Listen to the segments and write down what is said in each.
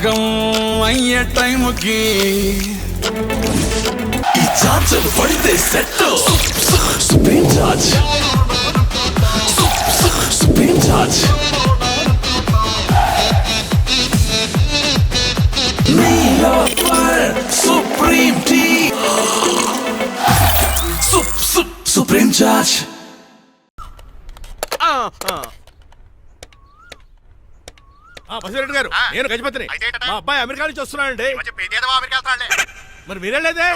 సగం అయ్యే టైంకి ఈ చార్జర్ పడితే set supreme charge supreme charge supreme టీ సుప్రీం చార్జ్. బసిరెడ్డి గారు, నేను గజపతిని. మా అబ్బాయి అమెరికా నుంచి వస్తున్నాడండి. మరి మీరేలేదే?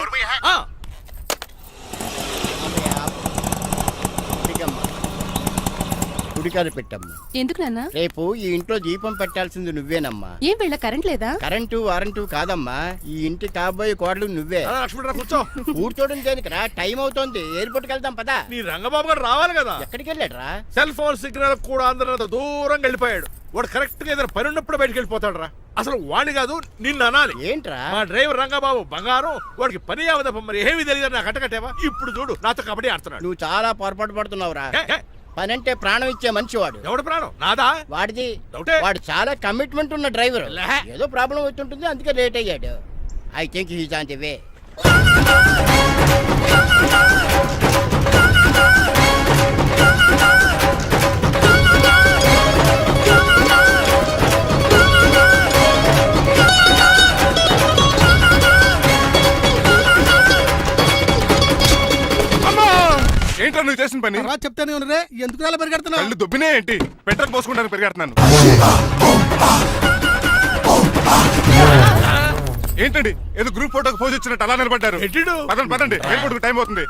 గుడికాడ పెట్టమ్మా. ఎందుకు నాన్న? రేపు ఈ ఇంట్లో దీపం పెట్టాల్సింది నువ్వేనమ్మా. ఏం వీళ్ళ కరెంట్ లేదా? కరెంటు వారంటు కాదమ్మా, ఈ ఇంటి కాబోయే కోడలు నువ్వే. లక్ష్మణరావు కూర్చో. కూర్చోడం దేనికిరా, టైం అవుతోంది, ఎయిర్పోర్ట్కి వెళ్దాం పదా. నీ రంగబాబు గారు రావాలి కదా. ఎక్కడికి వెళ్ళాడురా? సెల్ ఫోన్ సిగ్నల్ కూడా అందరూ దూరంగా వెళ్ళిపోయాడు. వాడు కరెక్ట్ గా ఏదైనా పని ఉన్నప్పుడు బయటకు వెళ్ళిపోతాడు రా. అసలు వాణి కాదు నిన్ను అనాలి. ఏంట్రా? మా డ్రైవర్ రంగబాబు బంగారం, వాడికి పని అవదప్ప. మరి ఏమి తెలియదు నాకు కట్టకట్టేవా. ఇప్పుడు చూడు నాతో కబడ్డీ ఆడుతున్నాడు. నువ్వు చాలా పొరపాటు పడుతున్నావురా. పని అంటే ప్రాణం ఇచ్చే మనిషి వాడు. ఎవడు ప్రాణం? నాదా? వాడిది. డౌటే. వాడు చాలా కమిట్మెంట్ ఉన్న డ్రైవర్. ఏదో ప్రాబ్లం అవుతుంటుంది, అందుకే లేట్ అయ్యాడు. I think he's on the way. ఏంటో నువ్వు చేసిన పని? చెప్తానే ఉన్నదే, ఎందుకు అలా పరిగెడుతున్నావు? కళ్ళు దుబ్బినే ఏంటి? పెట్రోల్ పోసుకుంటాను పరిగెడుతున్నాను. ఏంటండి ఏదో గ్రూప్ ఫోటోకి పోజ్ ఇచ్చినట్టు అలా నిలబడ్డారు? పదండి పదండి, ఎయిర్పోర్ట్ టైం అవుతుంది.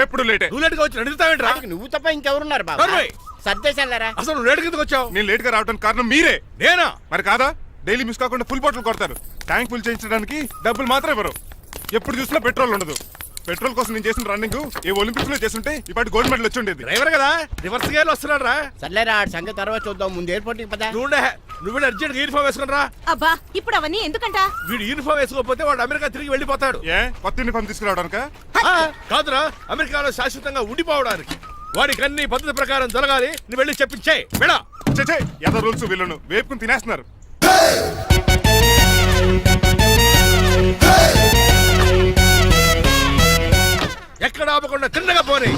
ఎప్పుడు లేటే. నువ్వు లేట్గా వచ్చి నడుస్తావేంట్రా? నువ్వు తప్ప ఇంకెవరున్నారు బాబా? సర్దేశాలరా. అసలు నువ్వు లేట్ కిందకు వచ్చావు. నేను లేట్ గా రావడానికి కారణం మీరే. నేనా? మరి కాదా? డైలీ మిస్ కాకుండా ఫుల్ బాటిల్ కొడతారు. ట్యాంక్ ఫుల్ చేయించడానికి డబ్బులు మాత్రం ఇవ్వరు. ఎప్పుడు చూసినా పెట్రోల్ ఉండదు. పెట్రోల్ కోసం నేను చేసిన రన్నింగ్ ఏ ఒలింపిక్స్ లో చేస్తుంటే ఇప్పటి గోల్డ్ మెడల్ వచ్చి ఉండేది. డ్రైవర్ కదా, రివర్స్ గేర్ వస్తున్నాడు రా. సర్లేరా, ఆ సంగతి తర్వాత చూద్దాం, ముందు ఎయిర్పోర్ట్ కి పదా. నువ్వు అర్జెంట్ యూనిఫామ్ వేసుకుని రా. అబ్బా, ఇప్పుడు అవన్నీ ఎందుకంట? వీడు యూనిఫామ్ వేసుకోకపోతే వాడు అమెరికా తిరిగి వెళ్ళిపోతాడు. ఏ కొత్త యూనిఫామ్ తీసుకురావడానికా? కాదురా, అమెరికాలో శాశ్వతంగా ఉండిపోవడానికి. వాడికి అన్ని పద్ధతి ప్రకారం జరగాలి. నువ్వు వెళ్ళి చెప్పించే మేడా. చే ఏదో రూల్స్ వీళ్ళను వేపుకుని తినేస్తున్నారు. ఎక్కడ ఆపకుండా తిన్నగా పోనీ.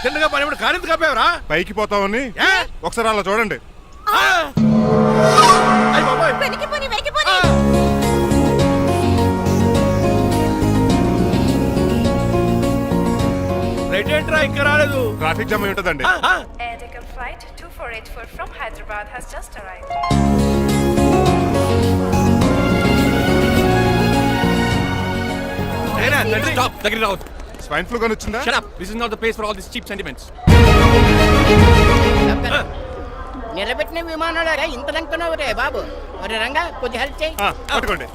తిన్నగా పోనీ కారింత కాపేవరా? పైకి పోతామని ఒకసారి అలా చూడండి. రైట్ ఏంట్రా ఇంకా రాలేదు? ట్రాఫిక్ జామ్ అయి ఉంటదండి. Flight 2484 from Hyderabad has just arrived. Stop! Take it out. Swine flu గాని వచ్చిందా? Shut up. This is not the place for all these cheap sentiments. నిలబెట్టిన విమానాలు ఇంత లంకున్నావు రే బాబు. మరి రంగా కొంచెం హెల్ప్ చేయి. పట్టుకోండి.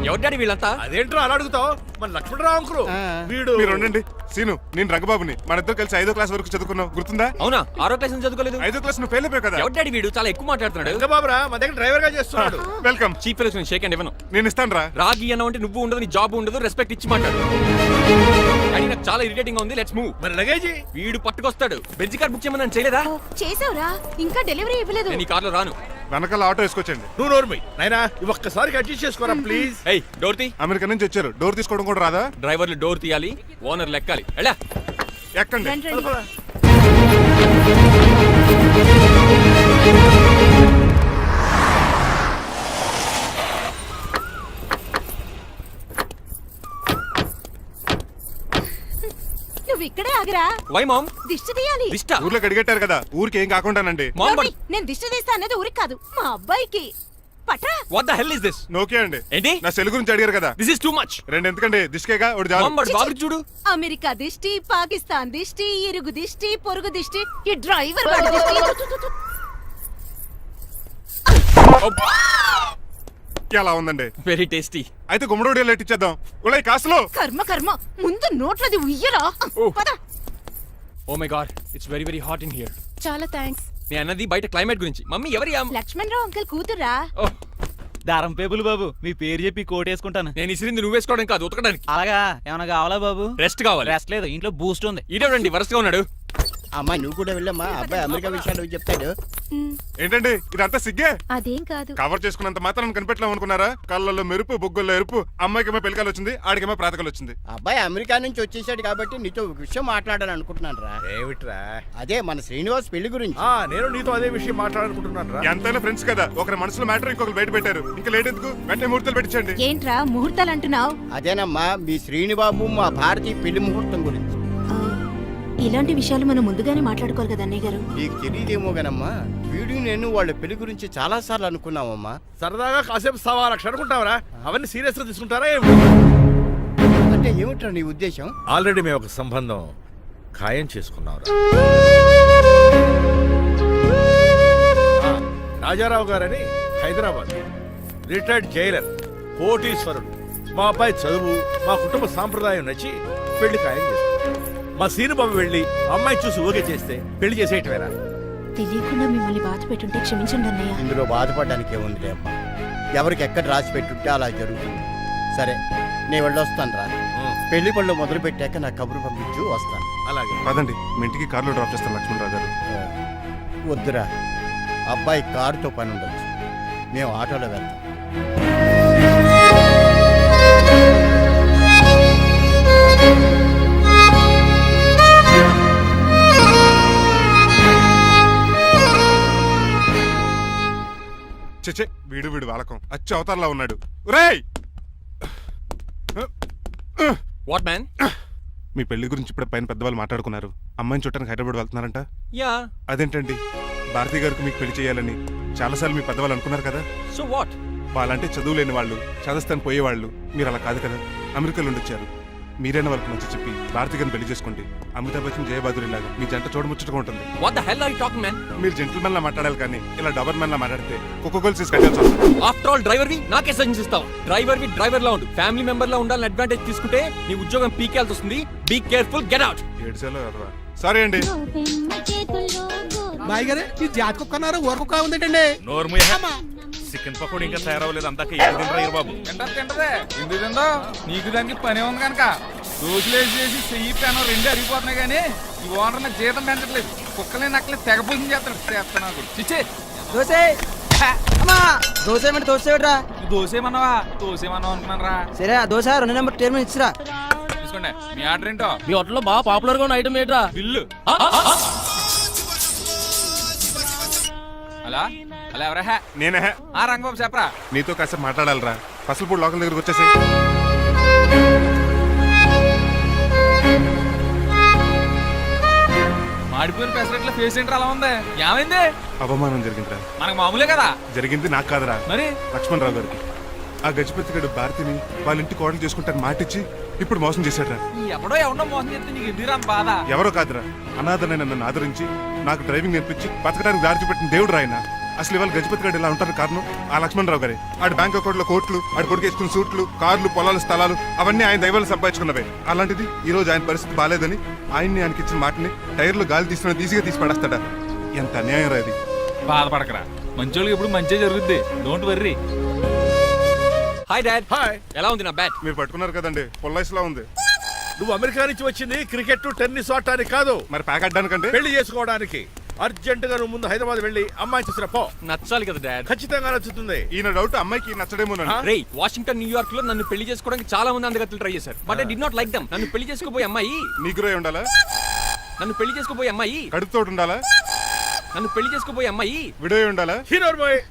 ఎవరు డాడీ వీళ్ళంతా? అదేంట్రా అలా అడుగుతావు? మన లక్ష్మణరావు అంకులు వీడు. మీరు ఉండండి. సీను, నేను రంగబాబుని. మన ఇద్దరు కలిసి 5వ క్లాస్ వరకు చదువుకున్నాం, గుర్తుందా? అవునా? 6వ క్లాస్ చదువుకోలేదు. 5వ క్లాస్ నువ్వు ఫెయిల్ అయిపోయావు కదా. ఎవరు డాడీ వీడు? చాలా ఎక్కువ మాట్లాడుతున్నాడు. రంగబాబురా, మన దగ్గర డ్రైవర్ గా చేస్తున్నాడు. వెల్కమ్. చీప్ ఫెలోస్ నేను షేక్ అండ్ ఇవ్వను. నేను ఇస్తాను రా. రాగి అన్న అంటే నువ్వు ఉండదు, నీ జాబ్ ఉండదు, రెస్పెక్ట్ ఇచ్చి మాట్లాడు. డాడీ నాకు చాలా ఇరిటేటింగ్ గా ఉంది. Let's move. మరి లగేజీ వీడు పట్టుకొస్తాడు. బెంజ్ కార్ బుక్ చేయమని చేయలేదా? చేసావురా, ఇంకా డెలివరీ ఇవ్వలేదు. నేను ఈ కార్లో రాను. వెనకాల ఆటో వేసుకొచ్చండి. నువ్వు నోర్మై నాయనా, ఒక్కసారి అడ్జస్ట్ చేసుకోరా ప్లీజ్. ఏయ్, డోర్ తీ. అమెరికా నుంచి వచ్చారు, డోర్ తీసుకోవడం కూడా రాదా? డ్రైవర్లు డోర్ తీయాలి, ఓనర్ లెక్కాలి. ఎలా ఎక్కండి. నువ్వు ఇక్కడే ఆగరా. Why mom? దిష్టి తీయాలి. దిష్ట? ఊర్లో కడిగట్టారు కదా, ఊరికి ఏం కాకుండానండి. నేను దిష్టి తీస్తా అనేది ఊరికి కాదు, మా అబ్బాయికి. పట్రా. What the hell is this? నోకే అండి. ఏంటి? నా సెల్ గురించి అడిగారు కదా. This is too much. రెండు ఎందుకండి, దిష్కేగా ఒకటి చాలు. మామ్ బాబు చూడు. అమెరికా దిష్టి, పాకిస్తాన్ దిష్టి, ఇరుగు దిష్టి, పొరుగు దిష్టి, ఈ డ్రైవర్ వాడి దిష్టి. ఎలా ఉందండి? Very tasty. అయితే గుమ్మడి లెట్ ఇచ్చేద్దాం. ఉలై కాసులో. కర్మ కర్మ, ముందు నోట్లది ఉయ్యరా. పద. Oh my god, it's very very hot in here. చాలా థాంక్స్. నేను అన్నది బయట క్లైమేట్ గురించి. మమ్మీ ఎవరి? లక్ష్మణరావు అంకుల్ కూతురా. దారం పేపులు బాబు మీ పేరు చెప్పి కోట్ వేసుకుంటాను. నేను ఇసిరింది నువ్వు వేసుకోవడం కాదు ఉతకడానికి. అలాగా ఏమైనా కావాలా బాబు? రెస్ట్ కావాలి. రెస్ట్ లేదు, ఇంట్లో బూస్ట్ ఉంది. ఇదేవండి వరుసగా ఉన్నాడు. అమ్మాయి నువ్వు కూడా వెళ్ళమ్మా, అబ్బాయి అమెరికా విషయాలు చెప్తాడు. ఏంటండి ఇదంతా సిగ్గే? అదేం కాదు. కవర్ చేసుకున్నంత మాత్రం కనిపెట్టలేం అనుకున్నారా? కళ్ళల్లో మెరుపు, బొగ్గుల్లో ఎరుపు. అమ్మాయికేమో పెళ్ళికాలు వచ్చింది, ఆడికేమో ప్రాతకాలు వచ్చింది. అబ్బాయి అమెరికా నుంచి వచ్చేసాడు కాబట్టి నీతో ఒక విషయం మాట్లాడాలని అనుకుంటున్నాను రా. ఏమిట్రా? అదే మన శ్రీనివాస్ పెళ్లి గురించి. నేను నీతో అదే విషయం మాట్లాడాలనుకుంటున్నాను రా. ఎంతైనా ఫ్రెండ్స్ కదా, ఒకరి మనసులో మ్యాటర్ ఇంకొకరు బయట పెట్టారు. ఇంకా లేట్ ఎందుకు, వెంటనే ముహూర్తాలు పెట్టించండి. ఏంట్రా ముహూర్తాలు అంటున్నావు? అదేనమ్మా మీ శ్రీనిబాబు మా భారతి పెళ్లి ముహూర్తం గురించి. ఇలాంటి విషయాలు మనం ముందుగానే మాట్లాడుకోవాలి కదా అన్నయ్య గారు. నీకు తెలియదేమో గనమ్మా, వీడు నేను వాళ్ళ పెళ్లి గురించి చాలా సార్లు అనుకున్నామమ్మా. సరదాగా కాసేపు సవా లక్ష అనుకుంటావరా? అవన్నీ సీరియస్ గా తీసుకుంటారా ఏమి? అంటే ఏమిట్రా నీ ఉద్దేశం? ఆల్రెడీ మేము ఒక సంబంధం ఖాయం చేసుకున్నాం. రాజారావు గారని హైదరాబాద్ రిటైర్డ్ జైలర్, కోటీశ్వరుడు. మా అబ్బాయి చదువు, మా కుటుంబ సాంప్రదాయం నచ్చి పెళ్లి ఖాయం చేసుకున్నాం. మా సీనుబాబు వెళ్ళి అమ్మాయి చూసి ఓకే చేస్తే పెళ్లి చేసేయటమేనా? తెలియకుండా మిమ్మల్ని బాధ పెట్టుంటే క్షమించండి అన్నయ్య. ఇందులో బాధపడడానికి ఏముందిలే అమ్మా, ఎవరికి ఎక్కడ రాసి పెట్టుంటే అలా జరుగుతుంది. సరే నేను వెళ్ళొస్తాను రా. పెళ్లి పళ్ళు మొదలు పెట్టాక నా కబురు పంపించు, వస్తాను. అలాగే పదండి, మీ ఇంటికి కార్లో డ్రాప్ చేస్తాను లక్ష్మణరావు గారు. వద్దురా, అబ్బాయి కారుతో పని ఉండొచ్చు, మేము ఆటోలో వెళ్తాం. చెచ్చే, వీడు వాలకం అచ్చు అవతారంలో ఉన్నాడు. రేయ్, వాట్ మ్యాన్? మీ పెళ్లి గురించి ఇప్పుడు పైన పెద్దవాళ్ళు మాట్లాడుకున్నారు. అమ్మాయిని చూడటానికి హైదరాబాద్ వెళ్తున్నారంట. యా. అదేంటండి, భారతి గారికి మీకు పెళ్లి చేయాలని చాలాసార్లు మీ పెద్దవాళ్ళు అనుకున్నారు కదా. So what? వాళ్ళంటే చదువు లేని వాళ్ళు, చదస్తాను పోయేవాళ్ళు. మీరు అలా కాదు కదా, అమెరికాలో ఉండొచ్చారు. మీరైనా వాళ్ళకి మంచి చెప్పి భారతి గారిని పెళ్లి చేసుకోండి. అమితాబ్ బచ్చన్, జయబాదురి లాగా మీ జంట చూడముచ్చటగా ఉంటుంది. What the hell are you talking man? మీరు జెంటిల్మెన్ లా మాట్లాడాలి కానీ ఇలా డబర్ మెన్ లా మాట్లాడితే కుక్కగోల్స్ కట్టాల్సి వస్తుంది. ఆఫ్టర్ ఆల్ డ్రైవర్ వి నాకే సజెషన్ ఇస్తావు? డ్రైవర్ లా ఉండు. ఫ్యామిలీ మెంబర్ లా ఉండాలని అడ్వాంటేజ్ తీసుకుంటే నీ ఉద్యోగం పీకేల్సి వస్తుంది. Be careful, get out. ఏడ్చాలో ఎర్రా. సారీ అండి. బాయ్ గారే ఈ జాతి కుక్కన్నారు ఊరకుక్క ఉందేటండి. చికెన్ పకోడీ ఇంకా తయారవ్వలేదు, అందాక ఏం తినరా బాబు? తింటదే ఎందుకు తిందో, నీకు దానికి పని ఉంది కనుక. దోశలేసి చెయ్యి పెనం రెండు అరిగిపోతున్నాయి కానీ ఈ ఓనర్ నాకు జీతం పెంచట్లేదు. కుక్కలే నక్కలే తెగ పూజం చేస్తాడు. చిచ్చే దోశ దోశ దోశరా దోసేమన్నావా? దోసేమన్నావు అనుకున్నాను రా. సరే ఆ దోశ 2 నెంబర్ టేబుల్ ఇచ్చిరా. తీసుకోండి. మీ ఆర్డర్ ఏంటో? మీ హోటల్లో బాగా పాపులర్ గా ఉన్న ఐటమ్ ఏంట్రా? బిల్లు. అలా అలా ఎవరా? నేనే. ఆ రంగబాబు చెప్పరా. నీతో కాసేపు మాట్లాడాలరా. పసలపూడి లోకల్ దగ్గరకు వచ్చేసి. మాడిపోయిన పెసరట్ల ఫేస్ ఏంటర్ అలా ఉంది? ఏమైంది? అవమానం జరిగిందిరా. మనకు మామూలే కదా. జరిగింది నాకు కాదురా, మరి లక్ష్మణరావు గారికి. ఆ గజపతి గడు భారతిని వాళ్ళ ఇంటి కోడలు చేసుకుంటాను మాటిచ్చి ఇప్పుడు మోసం చేశాడ్రా. ఎవడో మోసం చేస్తే నీకు ఎదురా బాధ? ఎవరో కాదురా, అనాథనైన నన్ను ఆదరించి నాకు డ్రైవింగ్ నేర్పించి బతకడానికి దారి చూపెట్టిన దేవుడు రాయన. అసలు ఇవాళ గజపతి గడు ఇలా ఉంటారు కారణం ఆ లక్ష్మణరావు గారే. ఆడి బ్యాంక్ అకౌంట్ లో కోట్లు, ఆడి కొడుకు వేసుకున్న సూట్లు, కార్లు, పొలాలు, స్థలాలు అవన్నీ ఆయన దైవాలు సంపాదించుకున్నవే. అలాంటిది ఈ రోజు ఆయన పరిస్థితి బాలేదని ఆయనకి ఇచ్చిన మాటని టైర్లు గాలి తీసుకుని ఈజీగా తీసి పడేస్తాడా? ఎంత అన్యాయం రా ఇది. బాధపడకరా, మంచోళ్ళకి ఎప్పుడు మంచి జరుగుద్ది. Don't worry. Hi dad. Hi. ఎలా ఉంది నా బ్యాట్? మీరు పట్టుకున్నారు కదండి, పొల్లైస్లా ఉంది. నువ్వు అమెరికా నుంచి వచ్చింది క్రికెట్, టెన్నిస్ ఆడటానికి కాదు, మరి ప్యాక్ అడ్డానికంటే పెళ్లి చేసుకోవడానికి. అర్జెంట్ గా నువ్వు ముందు హైదరాబాద్ వెళ్ళి అమ్మాయి చూసిన పో. నచ్చాలి కదా డాడ్. ఖచ్చితంగా నచ్చుతుంది. ఈయన డౌట్ అమ్మాయికి నచ్చడేమోనండి. రే, వాషింగ్టన్, న్యూయార్క్ లో నన్ను పెళ్లి చేసుకోవడానికి చాలా మంది అందగత్తలు ట్రై చేశారు. But I did not like them. నన్ను పెళ్లి చేసుకోబోయే అమ్మాయి నీగురై ఉండాలా? నన్ను పెళ్లి చేసుకోబోయే అమ్మాయి కడుపుతోటి ఉండాలా? నన్ను పెళ్లి చేసుకోబోయే అమ్మాయి విడోయి ఉండాలా? హీరోర్ బాయ్.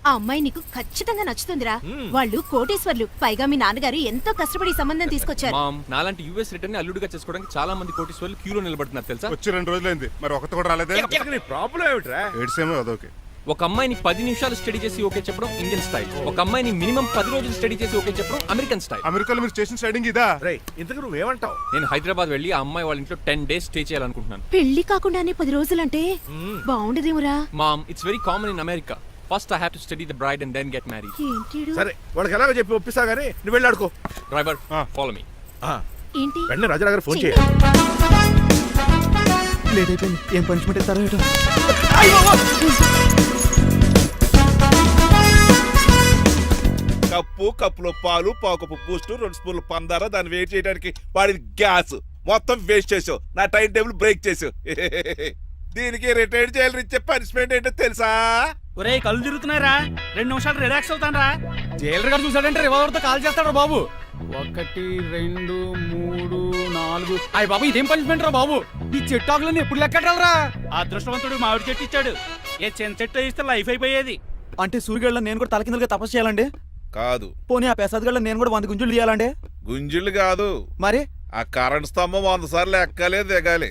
ఆ అమ్మాయి నీకు ఖచ్చితంగా నచ్చుతుందిరా. వాళ్ళు కోటేశ్వర్లు, పైగా మీ నాన్నగారు ఎంతో కష్టపడి సంబంధం తీసుకొచ్చారు. మామ్, నాలాంటి యూఎస్ రిటర్న్ ని అల్లుడిగా చేసుకోవడానికి చాలా మంది కోటీశ్వర్లు క్యూలో నిలబడుతున్నారు తెలుసా? వచ్చి 2 రోజులైంది, మరి ఒకటి కూడా రాలేదే. నీ ప్రాబ్లం ఏమిట్రా? ఏడ్సేమో అదొకే. ఒక అమ్మాయిని 10 నిమిషాలు స్టడీ చేసి ఓకే చెప్పడం ఇండియన్ స్టైల్. ఒక అమ్మాయిని మినిమం 10 రోజులు స్టడీ చేసి ఓకే చెప్పడం అమెరికన్ స్టైల్. అమెరికాలో మీరు స్టేషన్ స్టైడింగ్ ఇదా? రేయ్, ఇంతకు నువ్వేమంటావు? నేను హైదరాబాద్ వెళ్ళి ఆ అమ్మాయి వాళ్ళ ఇంట్లో 10 days స్టే చేయాలనుకుంటున్నాను. పెళ్లి కాకుండానే 10 రోజులంటే బాగుండదేమురా? Mom, it's very common in America. First I have to study the bride and then get married. ఏంటిడు? సరే, వాళ్ళకి ఎలాగో చెప్పి ఒప్పిస్తా గానీ నువ్వు వెళ్ళి ఆడుకో. Driver, follow me. ఏంటి? వెంటనే రాజారావు గారు ఫోన్ చేయాలి. లేట్ అయిపోయింది, ఏం పనిష్మెంట్ ఇస్తారో ఏటో. కప్పులో పాలు పావుకప్పు బూస్ట్ 2 స్పూన్లు పందార దాన్ని వేడి చేయడానికి వాడి గ్యాస్ మొత్తం వేస్ట్ చేసావు. నా టైం టేబుల్ బ్రేక్ చేసావు. దీనికి రిటైర్డ్ జైలు ఇచ్చే పనిష్మెంట్ ఏంటో తెలుసా? ఒరే కళ్ళు తిరుగుతున్నారా, 2 నిమిషాలు రిలాక్స్ అవుతాను రా. జైలర్ గారు చూసాడంటే రివాల్వర్ తో కాల్ చేస్తాడు బాబు. 1 2 3 4 అయ్య బాబు ఇదేం పనిష్మెంట్ రా బాబు. ఈ చెట్టాకులన్నీ ఎప్పుడు లెక్కట్రా. అదృష్టవంతుడు మామిడి చెట్టు ఇచ్చాడు. ఏ చిన్న చెట్టు ఇస్తే లైఫ్ అయిపోయేది. అంటే సూర్యగళ్ళ నేను కూడా తలకిందులుగా తపస్సు చేయాలండి? కాదు. పోనీ ఆ పెసాద్ నేను కూడా 100 గుంజులు తీయాలండి? గుంజిళ్ళు కాదు, మరి ఆ కరెంట్ స్తంభం 100 సార్లు ఎక్కాలి దిగాలి.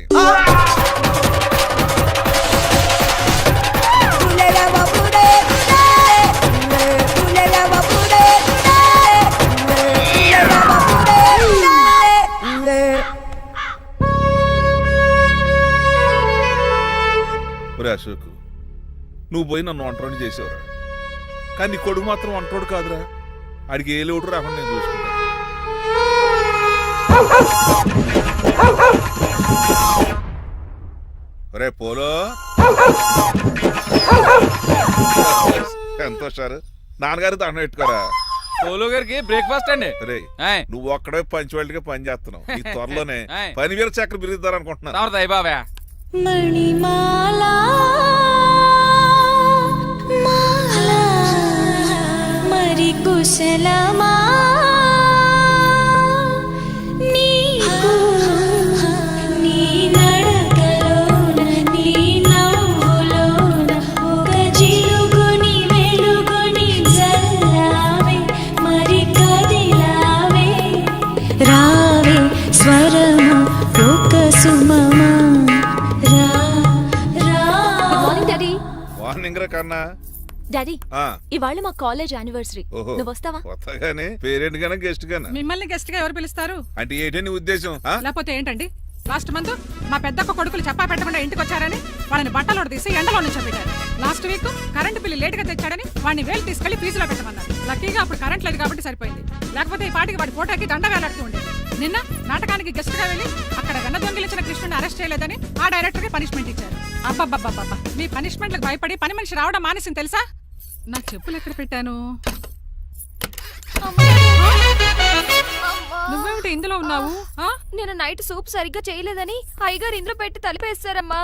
అశోక్, నువ్వు పోయి నన్ను ఒంటరిని చేసేవరా, కానీ నీ కొడుకు మాత్రం ఒంటోడు కాదురా. ఆడికి ఏ లోటు రాకుండా నేను చూసుకుంటాను. రే పోలో, ఎంత సార్ నాన్నగారు దండం పెట్టుకోరా. పోలో గారికి బ్రేక్ఫాస్ట్ అండి. రే నువ్వు ఒక్కడే పంచువాళ్ళగా పని చేస్తున్నావు. ఈ త్వరలోనే 10,000 చక్రం బిరుగుతారు అనుకుంటున్నాను. దయ బాబా. మణిమాలా మరి కుశలమా నీకు నీ నడకలోన నీ నవ్వులోన ఒక జిలుగుని వెలుగుని జల్లావే మరి కదిలావే రావే స్వరము ఒక సుమమా. మార్నింగ్ రా కన్నా. డాడీ ఇవాళ మా కాలేజ్ యానివర్సరీ, నువ్వు వస్తావా? వస్తాగానే పేరెంట్ గానా గెస్ట్ గానా? మిమ్మల్ని గెస్ట్ గా ఎవరు పిలుస్తారు? అంటే ఏంటి నీ ఉద్దేశం? లేకపోతే ఏంటండి, లాస్ట్ మంత్ మా పెద్దక్క కొడుకులు చెప్పా పెట్టకుండా ఇంటికి వచ్చారని వాళ్ళని బట్టలోడు తీసి ఎండలో నుంచోబెట్టారు. Last week current bill late గా తెచ్చాడని వాడిని వేలు తీసుకెళ్లి ఫీజులో పెట్టమన్నారు. లక్కీగా అప్పుడు కరెంట్ లేదు కాబట్టి సరిపోయింది, లేకపోతే ఈ పాటికి వాడి ఫోటోకి దండ వేలాడుతూ ఉండేది. నిన్న నాటకానికి గెస్ట్ గా వెళ్ళి అక్కడ వెన్న దొంగిలించిన కృష్ణుని అరెస్ట్ చేయలేదని ఆ డైరెక్టర్ కి పనిష్మెంట్ ఇచ్చారు. అబ్బబ్బబ్బబ్బా, మీ పనిష్మెంట్లకు భయపడి పని మనిషి రావడం మానేసింది తెలుసా? నా చెప్పులు ఎక్కడ పెట్టాను? నువ్వేమిటి ఇందులో ఉన్నావు? నేను నైట్ సూప్ సరిగ్గా చేయలేదని అయ్యగారు ఇందులో పెట్టి తలిపేస్తారమ్మా.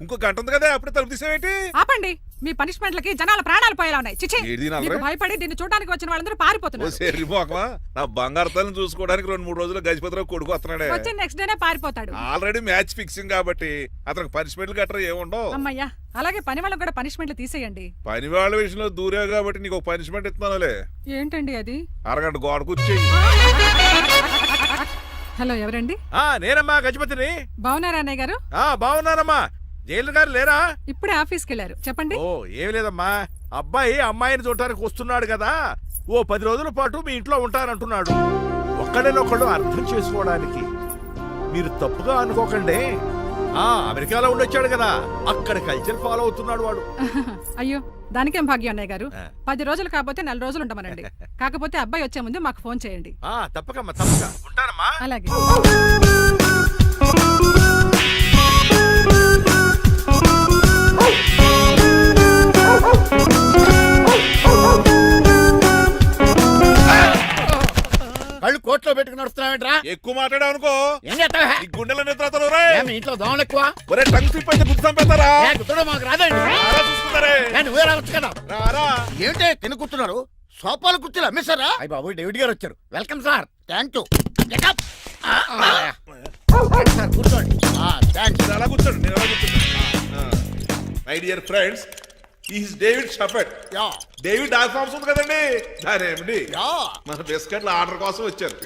ఇంకో గంట ఉంది కదా, అప్పుడు తలుపు తీసేవేంటి? ఆపండి, మీ పనిష్మెంట్లకి జనాల ప్రాణాలు పోయేలా ఉన్నాయి. చిచి, మీకు భయపడి దీన్ని చూడడానికి వచ్చిన వాళ్ళందరూ పారిపోతున్నారు. నా బంగారు తల్లిని చూసుకోవడానికి 2-3 రోజులు గజపతిరావు కొడుకు వస్తున్నాడే. వచ్చి నెక్స్ట్ డేనే పారిపోతాడు. ఆల్రెడీ మ్యాచ్ ఫిక్సింగ్ కాబట్టి అతనికి పనిష్మెంట్లు గట్రా ఏముండవు. అమ్మయ్యా, అలాగే పని వాళ్ళకి కూడా పనిష్మెంట్లు తీసేయండి. పని వాళ్ళ విషయంలో దూరే కాబట్టి నీకు పనిష్మెంట్ ఇస్తున్నానులే. ఏంటండి అది? అరగంట గోడ కూర్చేయి. హలో, ఎవరండి? నేనమ్మా గజపతిని. బాగున్నారా అన్నయ్య గారు? బాగున్నానమ్మా. జైలు గారు లేరా? ఇప్పుడే ఆఫీస్కి వెళ్ళారు. చెప్పండి. ఓ ఏమి లేదమ్మా, అబ్బాయి అమ్మాయిని చూడటానికి వస్తున్నాడు కదా, ఓ 10 రోజుల పాటు మీ ఇంట్లో ఉంటానంటున్నాడు. ఒక్కడేనొక్కడు అర్థం చేసుకోవడానికి మీరు తప్పుగా అనుకోకండి. అమెరికాలో ఉండొచ్చాడు కదా, అక్కడ కల్చర్ ఫాలో అవుతున్నాడు వాడు. అయ్యో, దానికేం భాగ్యం అన్నయ్య గారు. 10 రోజులు కాకపోతే 4 రోజులు ఉంటామనండి. కాకపోతే అబ్బాయి వచ్చే ముందు మాకు ఫోన్ చేయండి. తప్పకమ్మా, తప్పక ఉంటానమ్మా. అలాగే. కళ్ళు కోట్లో పెట్టుకుని వస్తున్నావేంట్రా? ఎక్కువ మాట్లాడావు అనుకో ఏం చేస్తావా? గుండెల నిద్రతలు ఇంట్లో దోమలు ఎక్కువ. ఒరే టంగ్ స్లిప్ అయితే గుర్తు చంపేస్తారా? గుర్తుడు మాకు రాదండి. చూసుకుంటారే. నువ్వే రావచ్చు కదా. రారా. ఏంటే తిని కూర్చున్నారు? సోఫాలు కూర్చుని అమ్మేశారా? అయ్యి బాబు, డేవిడ్ గారు వచ్చారు. Welcome sir. Thank you. Sir కూర్చోండి. థ్యాంక్స్. అలా కూర్చోండి, నేను అలా కూర్చోండి. My dear friends, is David Shaffet. David dog farms ఉంది కదండి, దానేమిటి మన బిస్కెట్ల ఆర్డర్ కోసం వచ్చారు.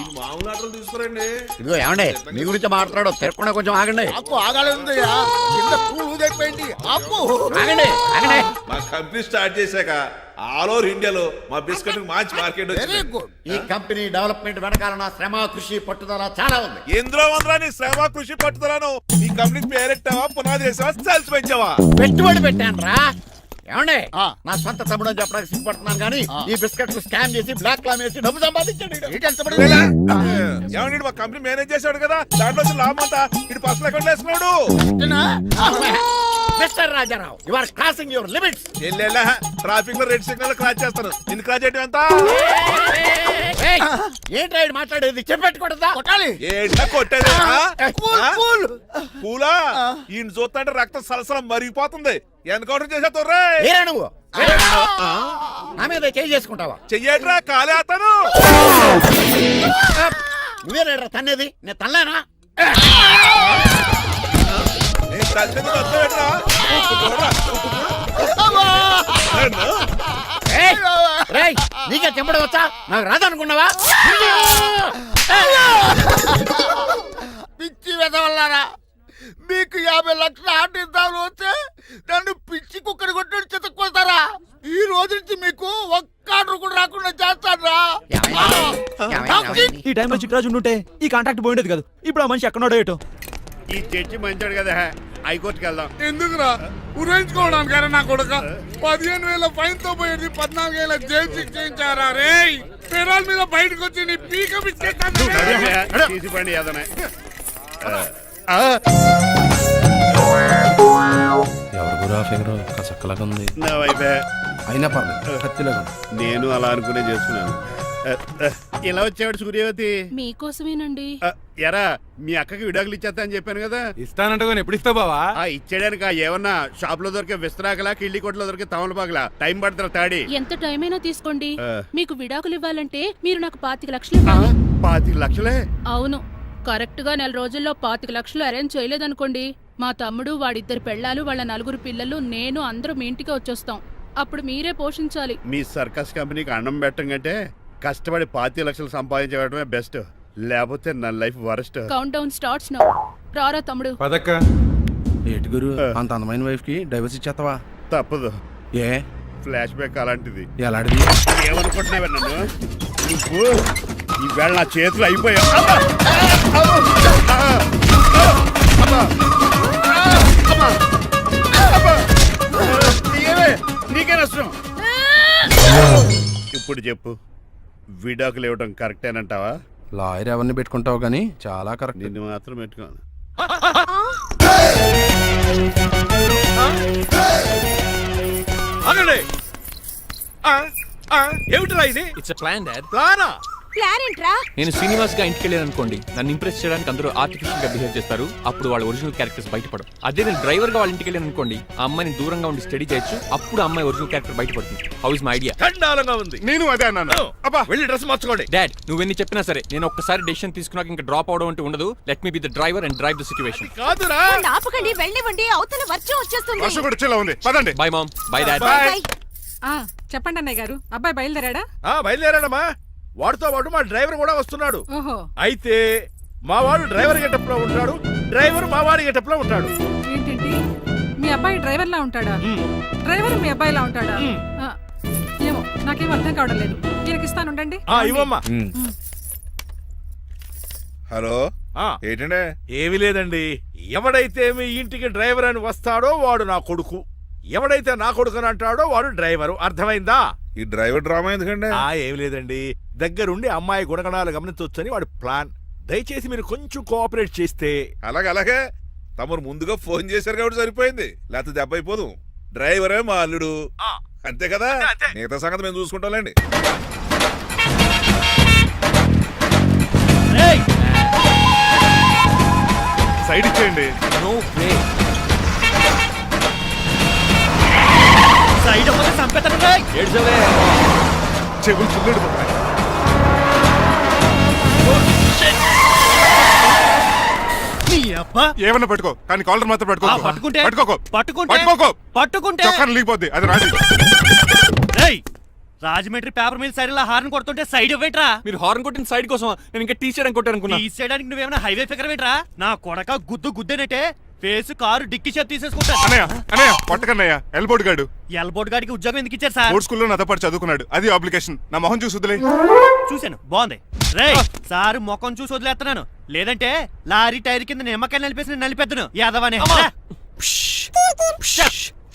ఈ మామూలు ఆర్డర్లు తీసుకురండి. ఇదిగో ఏమండి, మీ గురించి మాట్లాడు, తిరగకుండా కొంచెం ఆగండి. మా కంపెనీ స్టార్ట్ చేశాక ఆల్ ఓవర్ ఇండియాలో మా బిస్కెట్ మంచి మార్కెట్ వచ్చింది. ఈ కంపెనీ డెవలప్మెంట్ వెనకాల నా శ్రమ, కృషి, పట్టుదల చాలా ఉంది. ఎందులో ఉందిరా నీ శ్రమ, కృషి, పట్టుదలను? ఈ కంపెనీకి పేరెట్టావా, పునాది వేసావా, సేల్స్ పెంచావా? పెట్టుబడి పెట్టాను రా. ఏమండి, నా సొంత తమ్ముడు అని చెప్పడానికి సిగ్గుపడుతున్నాను కానీ ఈ బిస్కెట్ స్కామ్ చేసి బ్లాక్ క్లామ్ వేసి డబ్బు సంపాదించండి. ఏమండి, మా కంపెనీ మేనేజ్ చేశాడు కదా, దాంట్లో లాభం అంతా ఇటు పర్సనల్ అకౌంట్ వేసుకున్నాడు. Mister Rajarao you are crossing your limits. చెల్లెళ్ళ ట్రాఫిక్ లో రెడ్ సిగ్నల్ క్రాస్ చేస్తాను నిన్ను క్రాస్ చేయడం ఎంత ఏంట్రా ఈడు మాట్లాడేది చెప్పెట్టుకూడదా? కొట్టాలి. ఏంటా కొట్టేది కూల్. పూలా ఈయన చూస్తుంటే రక్తం సలసలం మరిగిపోతుంది ఎన్కౌంటర్ చేసేతో ఏరా నువ్వు నా మీద చేయి చేసుకుంటావా? చెయ్యట్రా కాలే అతను నువ్వేరా తన్నేది? నేను తనలేనా? నేను తల్లిదండ్రులు వస్తావేట్రా? ఉప్పు చూడరా, ఉప్పు చూడు. రేయ్ నీకే చెంపడం వచ్చా? నాకు రాదనుకున్నావా? పిచ్చి వెదవల్లారా, మీకు 50 లక్షల ఆటిద్దాలు వస్తే నన్ను పిచ్చి కుక్కని కొట్టి చెతక్కొస్తారా? ఈ రోజు నుంచి మీకు ఒక్క ఆర్డర్ కూడా రాకుండా చేస్తారా? ఈ టైంలో చిట్రాజు ఉండుంటే ఈ కాంటాక్ట్ పోయిండేది కదా. ఇప్పుడు ఆ మనిషి ఎక్కడో ఏటో. ఈ చర్చి మంచాడు కదా, హైకోర్టుకి వెళ్దాం. ఎందుకురా ఉరేంచుకోవడానికి నా కొడుక 15,000 ఫైన్ తో పోయేది 14 ఏళ్ళ జైలు శిక్ష చేయించారా రే? పెరాల మీద బయటకు వచ్చి నీ పీక తీసిపండి ఏదైనా. ఎవరు గురా ఫిగర్ కసక్కలాగా ఉంది నా వైపే అయినా పర్లేదు కత్తిలాగా నేను అలా అనుకునే చేస్తున్నాను. ఇలా వచ్చాడు సూర్యవతి. మీకోసమేనండి. ఎరా మీ అక్కకి విడాకులు ఇచ్చేస్తా అని చెప్పాను కదా. ఇస్తానంటే ఎప్పుడు ఇస్తావు బావా? ఇచ్చేయడానికి ఏమన్నా షాప్ లో దొరికే విస్తరాకలా కిళ్ళి కొట్లో దొరికే తమలపాకలా టైం పడుతున్నా తాడి. ఎంత టైం అయినా తీసుకోండి. ఆ. మీకు విడాకులు ఇవ్వాలంటే మీరు నాకు 25 లక్షలు ఇవ్వాలి. 25 లక్షలే? అవును, కరెక్ట్ గా 4 రోజుల్లో 25 లక్షలు అరేంజ్ చేయలేదనుకోండి, మా తమ్ముడు, వాడిద్దరు పెళ్ళాలు, వాళ్ళ 4 పిల్లలు, నేను అందరూ మీ ఇంటికి వచ్చేస్తాం. అప్పుడు మీరే పోషించాలి. మీ సర్కస్ కంపెనీకి అన్నం పెట్టం కంటే కష్టపడి 25 లక్షలు సంపాదించడమే బెస్ట్. లేకపోతే నా life worst. Count down starts now. రారా తమ్ముడు. పదక్క ఏటి గురు అంత అందమైన వైఫ్ కి డైవర్స్ ఇచ్చేస్తావా? తప్పదు, ఏ ఫ్లాష్ బ్యాక్ అలాంటిది. ఎలాంటిది? ఏమనుకుంటున్నావే నన్ను నువ్వు? ఈవేళ నా చేతులు అయిపోయా. నీకే నష్టం. ఇప్పుడు చెప్పు, విడాకులు ఇవ్వడం కరెక్టేనంటావా? లాయర్ ఎవరిని పెట్టుకుంటావు గానీ చాలా కరెక్ట్. నిన్ను మాత్రం పెట్టుకోను. ఆగండి. ఏమిటిరా ఇది? It's plan dad. ప్లానా? ప్లాన్ ఏంట్రా? నేను శ్రీనివాస్ గా ఇంటికి వెళ్ళాను అనుకోండి, నన్ను ఇంప్రెస్ చేయడానికి అందరూ ఆర్టిఫిషియల్ గా బిహేవ్ చేస్తారు. అప్పుడు వాళ్ళ ఒరిజినల్ క్యారెక్టర్స్ బయటపడవు. అదే నేను డ్రైవర్ గా వాళ్ళ ఇంటికి వెళ్ళాను అనుకోండి, ఆ అమ్మాయిని దూరంగా ఉండి స్టడీ చేయొచ్చు. అప్పుడు ఆ అమ్మాయి ఒరిజినల్ క్యారెక్టర్ బయటపడుతుంది. How is my idea? చండాలంగా ఉంది. నేను అదే అన్నాను. అబ్బా వెళ్ళి డ్రెస్ మార్చుకోండి. డాడ్ నువ్వెన్ని చెప్పినా సరే నేను ఒక్కసారి డెసిషన్ తీసుకున్నాక ఇంకా డ్రాప్ అవడం అంటే ఉండదు. Let me be the driver and drive the situation. కాదురా, ఆపకండి, వెళ్ళివ్వండి, అవతల వర్షం వచ్చేస్తుంది. వర్షం కూడా వచ్చేలా ఉంది. పదండి. Bye mom. Bye dad. Bye. చెప్పండి అన్నయ్య గారు, అబ్బాయి బయలుదేరాడా? బయలుదేరాడమ్మా. వాడితో పాటు మా డ్రైవర్ కూడా వస్తున్నాడు. ఓహో, అయితే మా వాడు డ్రైవర్ గెటప్ లో ఉంటాడు, డ్రైవర్ మా వాడి గెటప్ లో ఉంటాడు. ఏంటండి మీ అబ్బాయి డ్రైవర్ లా ఉంటాడా? డ్రైవర్ మీ అబ్బాయిలా ఉంటాడా? ఆ, ఏమో నాకేం అర్థం కావడం లేదు. ఈయనకి ఇస్తాను, ఉండండి. ఇవ్వమ్మా. హలో ఏంటంటే? ఏమీ లేదండి. ఎవడైతే మీ ఇంటికి డ్రైవర్ అని వస్తాడో వాడు నా కొడుకు, ఎవడైతే నా కొడుకు అని అంటాడో వాడు డ్రైవరు. అర్థమైందా? ఈ డ్రైవర్ డ్రామా ఎందుకంటే? ఏమి లేదండి, దగ్గరుండి అమ్మాయి గుణగణాలు గమనించవచ్చని వాడి ప్లాన్. దయచేసి మీరు కొంచెం కోఆపరేట్ చేస్తే. అలాగే తమరు ముందుగా ఫోన్ చేశారు కాబట్టి సరిపోయింది, లేకపోతే దెబ్బ అయిపోదు. డ్రైవరే మా అల్లుడు, అంతే కదా? అంతే. మిగతా సంగతి మేము చూసుకుంటాంలేండి. సైడ్ ఇచ్చేయండి. No way. సైడ్ అవ్వక చంపేతాను. ఏడ్చవే. చెవులు చుల్లెడు. ఏమన్నా పెట్టుకో, కానీ కాలర్ మాత్రం పెట్టుకో. పట్టుకుంటే చొక్కాను లీగిపోద్ది, అది రాజు. రాజమండ్రి పేపర్ మీద సైడ్ హార్న్ కొడుతుంటే సైడ్ ఇవ్వట్రా. మీరు హార్న్ కొట్టిన సైడ్ కోసం నేను ఇంకా టీచర్ కొట్టాను అనుకున్నా. తీసేయడానికి నువ్వేమైనా హైవే ఫిగర్ ఏంట్రా? నా కొడక గుద్దేనట్టే ఫేస్ కారు డిక్కి షేప్ తీసేసుకుంటా. అన్నయ్య పట్టకన్నయ్య, ఎల్బోర్డ్ గాడు. ఎల్బోర్డ్ గాడికి ఉద్యోగం ఎందుకు ఇచ్చారు సార్? బోర్డ్ స్కూల్లో నాతో పాటు చదువుకున్నాడు, అది అప్లికేషన్. నా మొహం చూసి వదిలే. చూశాను, బాగుంది. రే సారు ముఖం చూసి వదిలేస్తున్నాను, లేదంటే లారీ టైర్ కింద నిమ్మకాయలు నలిపేసి నలిపేద్దును యాదవనే.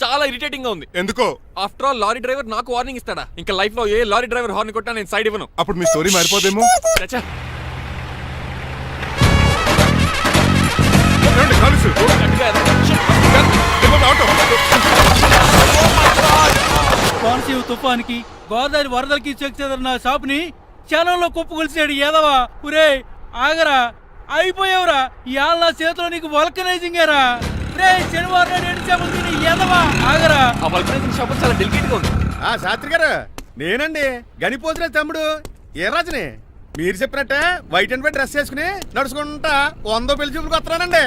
చాలా ఇరిటేటింగ్ గా ఉంది. ఎందుకో? ఆఫ్టర్ ఆల్ లారీ డ్రైవర్ నాకు వార్నింగ్ ఇస్తాడా? ఇంకా లైఫ్ లో ఏ లారీ డ్రైవర్ హార్న్ కొట్టా నేను సైడ్ ఇవ్వను. అప్పుడు మీ స్టోరీ మారిపోదేమో. చచ్చా. కాలుసు. గట్టిగా కోనసీమ తుఫానికి గోదావరి వరదలకి చెక్ చెదరిన షాప్ని క్షణంలో కుప్పగొలిచాడు ఏదవా. ఒరే ఆగరా, అయిపోయావురా. ఇవాళ నా చేతిలో నీకు వల్కనైజింగ్ ఏరా. రే శనివారం నాడు ఎండు చేపలు తిని ఏదవా ఆగరా. ఆ వల్కనైజింగ్ షాప్ చాలా డెలికేట్ గా ఉంది. శాస్త్రి గారు నేనండి గనిపోతున్న తమ్ముడు ఏ రాజుని. మీరు చెప్పినట్టే వైట్ అండ్ వైట్ డ్రెస్ వేసుకుని నడుచుకుంటా 100 పెళ్లి చూపులకు వస్తున్నానండి.